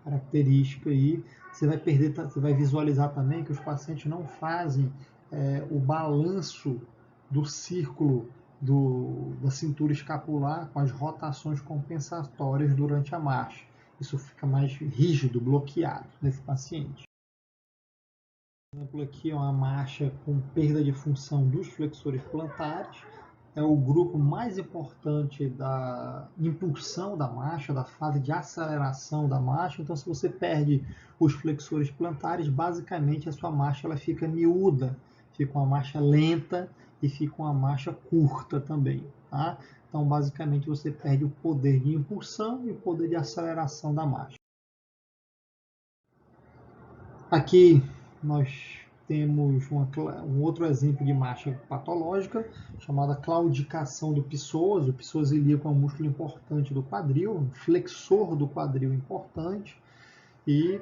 Característica aí. Você vai perder, você vai visualizar também que os pacientes não fazem o balanço do círculo da cintura escapular com as rotações compensatórias durante a marcha. Isso fica mais rígido, bloqueado nesse paciente. Por exemplo, aqui é uma marcha com perda de função dos flexores plantares. É o grupo mais importante da impulsão da marcha, da fase de aceleração da marcha. Então, se você perde os flexores plantares, basicamente a sua marcha ela fica miúda, fica uma marcha lenta e fica uma marcha curta também. Tá? Então, basicamente, você perde o poder de impulsão e o poder de aceleração da marcha. Aqui nós temos um outro exemplo de marcha patológica, chamada claudicação do psoas. O psoas ilíaco é um músculo importante do quadril, um flexor do quadril importante. E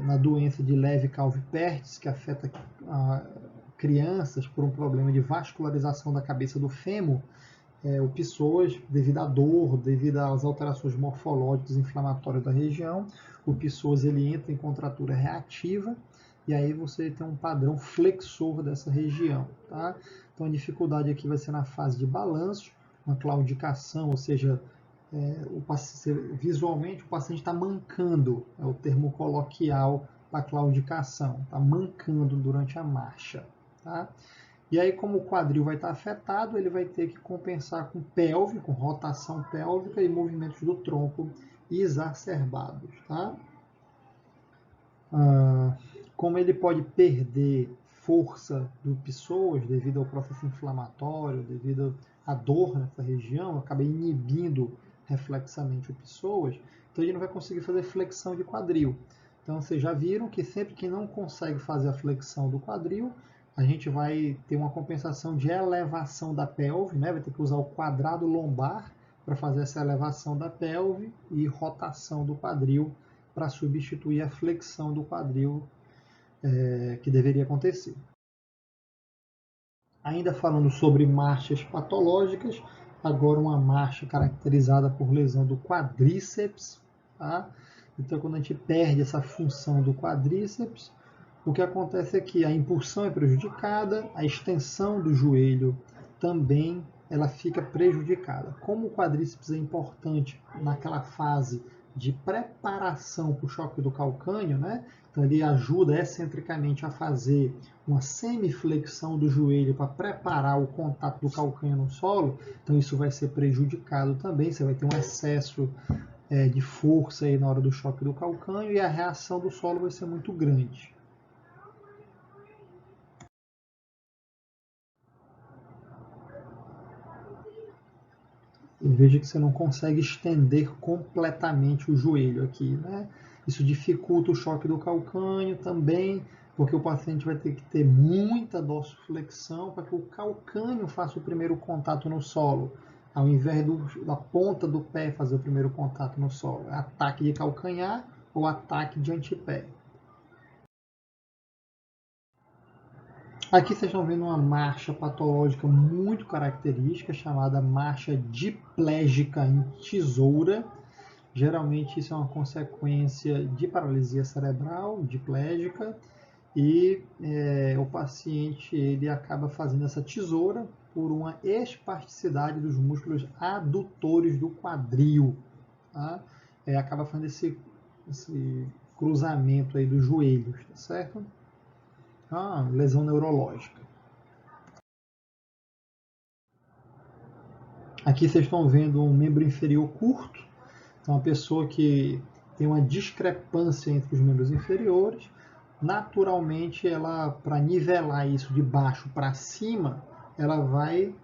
na doença de Levi-Calvi-Pertz, que afeta crianças por um problema de vascularização da cabeça do fêmur, o psoas, devido à dor, devido às alterações morfológicas inflamatórias da região, o psoas ele entra em contratura reativa e aí você tem um padrão flexor dessa região. Tá? Então a dificuldade aqui vai ser na fase de balanço, uma claudicação, ou seja, visualmente o paciente está mancando, é o termo coloquial para claudicação, está mancando durante a marcha. Tá? E aí, como o quadril vai estar afetado, ele vai ter que compensar com pelve, com rotação pélvica e movimentos do tronco exacerbados. Tá? Como ele pode perder força do psoas devido ao processo inflamatório, devido à dor nessa região, acaba inibindo reflexamente o psoas, então ele não vai conseguir fazer flexão de quadril. Então vocês já viram que sempre que não consegue fazer a flexão do quadril, a gente vai ter uma compensação de elevação da pelve, né? Vai ter que usar o quadrado lombar para fazer essa elevação da pelve e rotação do quadril para substituir a flexão do quadril que deveria acontecer. Ainda falando sobre marchas patológicas, agora uma marcha caracterizada por lesão do quadríceps. Tá? Então, quando a gente perde essa função do quadríceps, o que acontece é que a impulsão é prejudicada, a extensão do joelho também ela fica prejudicada. Como o quadríceps é importante naquela fase de preparação para o choque do calcânio, né? Então ele ajuda excentricamente a fazer uma semiflexão do joelho para preparar o contato do calcânio no solo, então isso vai ser prejudicado também, você vai ter um excesso de força aí na hora do choque do calcânio e a reação do solo vai ser muito grande. E veja que você não consegue estender completamente o joelho aqui, né? Isso dificulta o choque do calcânio também, porque o paciente vai ter que ter muita dorsiflexão para que o calcânio faça o primeiro contato no solo, ao invés da ponta do pé fazer o primeiro contato no solo. É ataque de calcanhar ou ataque de antepé. Aqui vocês estão vendo uma marcha patológica muito característica, chamada marcha diplégica em tesoura. Geralmente isso é uma consequência de paralisia cerebral, diplégica, e o paciente ele acaba fazendo essa tesoura por uma espasticidade dos músculos adutores do quadril. Tá? Acaba fazendo esse cruzamento aí dos joelhos, tá certo? Lesão neurológica. Aqui vocês estão vendo um membro inferior curto, então uma pessoa que tem uma discrepância entre os membros inferiores, naturalmente ela, para nivelar isso de baixo para cima, ela vai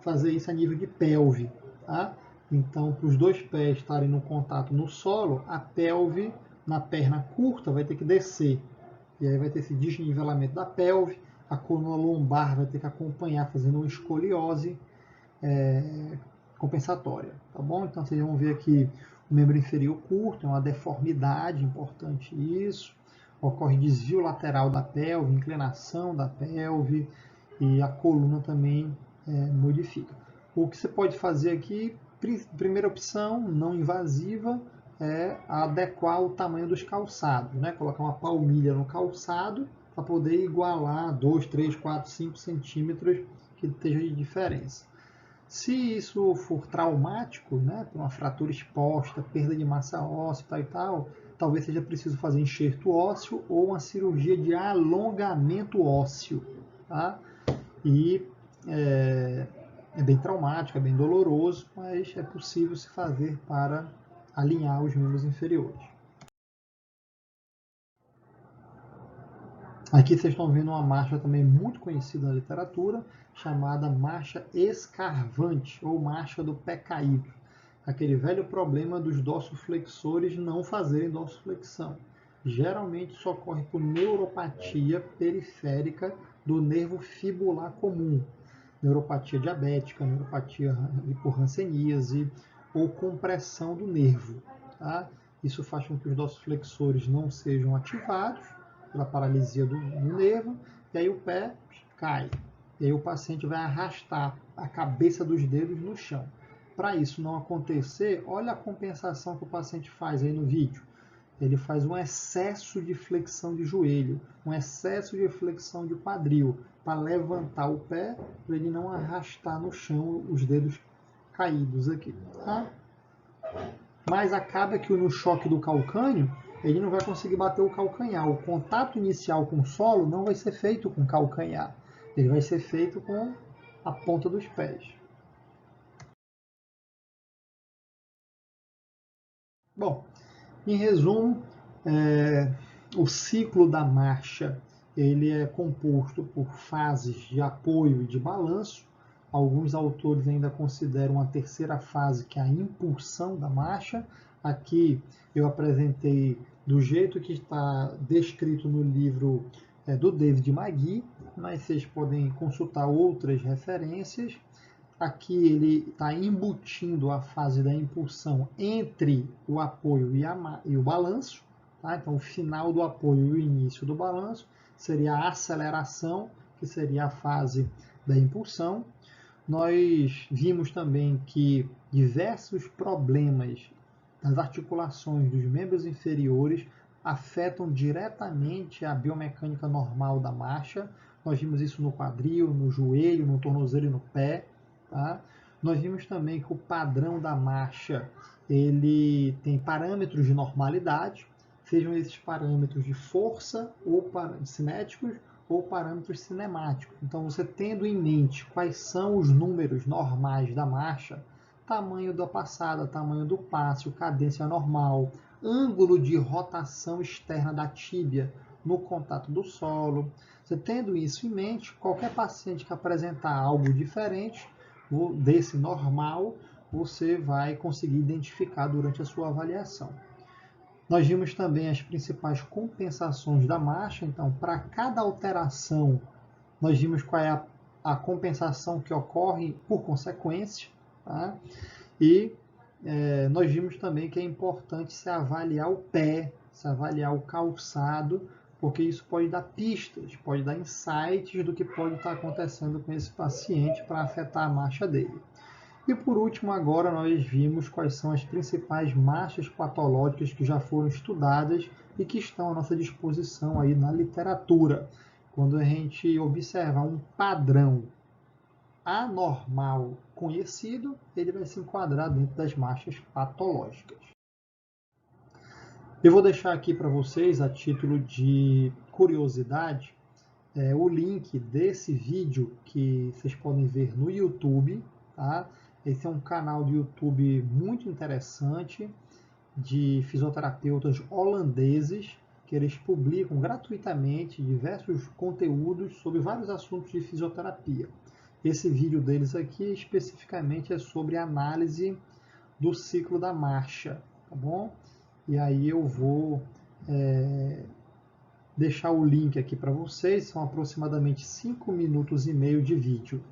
fazer isso a nível de pelve, tá? Então, para os dois pés estarem no contato no solo, a pelve na perna curta vai ter que descer. E aí vai ter esse desnivelamento da pelve, a coluna lombar vai ter que acompanhar fazendo uma escoliose compensatória, tá bom? Então vocês vão ver aqui o membro inferior curto, é uma deformidade, importante isso. Ocorre desvio lateral da pelve, inclinação da pelve e a coluna também modifica. O que você pode fazer aqui, primeira opção, não invasiva, é adequar o tamanho dos calçados, né? Colocar uma palmilha no calçado para poder igualar 2, 3, 4, 5 centímetros que esteja de diferença. Se isso for traumático, né, por uma fratura exposta, perda de massa óssea e tal, talvez seja preciso fazer enxerto ósseo ou uma cirurgia de alongamento ósseo. Tá? E é bem traumático, é bem doloroso, mas é possível se fazer para alinhar os membros inferiores. Aqui vocês estão vendo uma marcha também muito conhecida na literatura, chamada marcha escarvante, ou marcha do pé caído. Aquele velho problema dos dorsoflexores não fazerem dorsoflexão. Geralmente isso ocorre por neuropatia periférica do nervo fibular comum, neuropatia diabética, neuropatia por hanseníase ou compressão do nervo. Tá? Isso faz com que os dorsoflexores não sejam ativados pela paralisia do nervo, e aí o pé cai. E aí o paciente vai arrastar a cabeça dos dedos no chão. Para isso não acontecer, olha a compensação que o paciente faz aí no vídeo. Ele faz um excesso de flexão de joelho, um excesso de flexão de quadril, para levantar o pé, para ele não arrastar no chão os dedos caídos aqui. Tá? Mas acaba que no choque do calcânio, ele não vai conseguir bater o calcanhar. O contato inicial com o solo não vai ser feito com o calcanhar. Ele vai ser feito com a ponta dos pés. Bom, em resumo, o ciclo da marcha ele é composto por fases de apoio e de balanço. Alguns autores ainda consideram a terceira fase, que é a impulsão da marcha. Aqui eu apresentei do jeito que está descrito no livro do David Magee, mas vocês podem consultar outras referências. Aqui ele está embutindo a fase da impulsão entre o apoio e o balanço. Tá? Então, o final do apoio e o início do balanço seria a aceleração, que seria a fase da impulsão. Nós vimos também que diversos problemas das articulações dos membros inferiores afetam diretamente a biomecânica normal da marcha. Nós vimos isso no quadril, no joelho, no tornozelo e no pé. Tá? Nós vimos também que o padrão da marcha ele tem parâmetros de normalidade, sejam esses parâmetros de força ou cinéticos ou parâmetros cinemáticos. Então, você tendo em mente quais são os números normais da marcha, tamanho da passada, tamanho do passo, cadência normal, ângulo de rotação externa da tíbia no contato do solo. Você tendo isso em mente, qualquer paciente que apresentar algo diferente desse normal, você vai conseguir identificar durante a sua avaliação. Nós vimos também as principais compensações da marcha, então para cada alteração nós vimos qual é a compensação que ocorre por consequência, tá? E nós vimos também que é importante se avaliar o pé, se avaliar o calçado, porque isso pode dar pistas, pode dar insights do que pode estar acontecendo com esse paciente para afetar a marcha dele. E por último, agora nós vimos quais são as principais marchas patológicas que já foram estudadas e que estão à nossa disposição aí na literatura. Quando a gente observar um padrão anormal conhecido, ele vai se enquadrar dentro das marchas patológicas. Eu vou deixar aqui para vocês, a título de curiosidade, o link desse vídeo que vocês podem ver no YouTube. Tá? Esse é um canal do YouTube muito interessante de fisioterapeutas holandeses, que eles publicam gratuitamente diversos conteúdos sobre vários assuntos de fisioterapia. Esse vídeo deles aqui especificamente é sobre análise do ciclo da marcha, tá bom? E aí eu vou deixar o link aqui para vocês, são aproximadamente 5 minutos e meio de vídeo.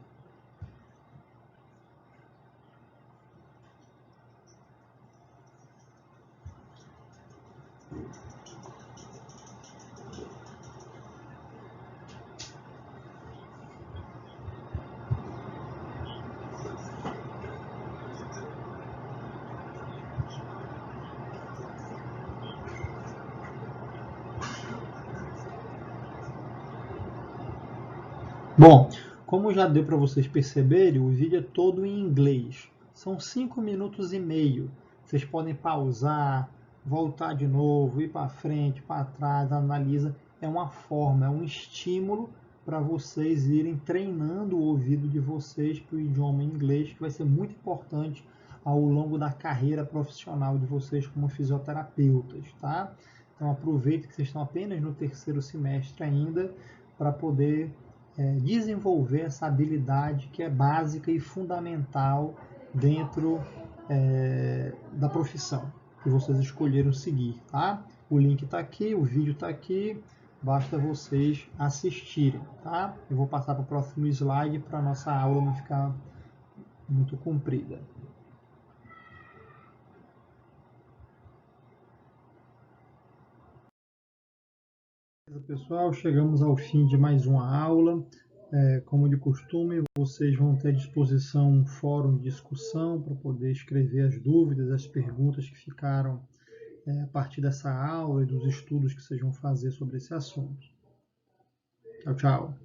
Bom, como já deu para vocês perceberem, o vídeo é todo em inglês. São 5 minutos e meio. Vocês podem pausar, voltar de novo, ir para frente, para trás, analisa. É uma forma, é um estímulo para vocês irem treinando o ouvido de vocês para o idioma inglês, que vai ser muito importante ao longo da carreira profissional de vocês como fisioterapeutas, tá? Então aproveite que vocês estão apenas no terceiro semestre ainda para poder desenvolver essa habilidade que é básica e fundamental dentro da profissão que vocês escolheram seguir, tá? O link está aqui, o vídeo está aqui, basta vocês assistirem, tá? Eu vou passar para o próximo slide para a nossa aula não ficar muito comprida. Pessoal, chegamos ao fim de mais uma aula. Como de costume, vocês vão ter à disposição um fórum de discussão para poder escrever as dúvidas, as perguntas que ficaram a partir dessa aula e dos estudos que vocês vão fazer sobre esse assunto. Tchau, tchau.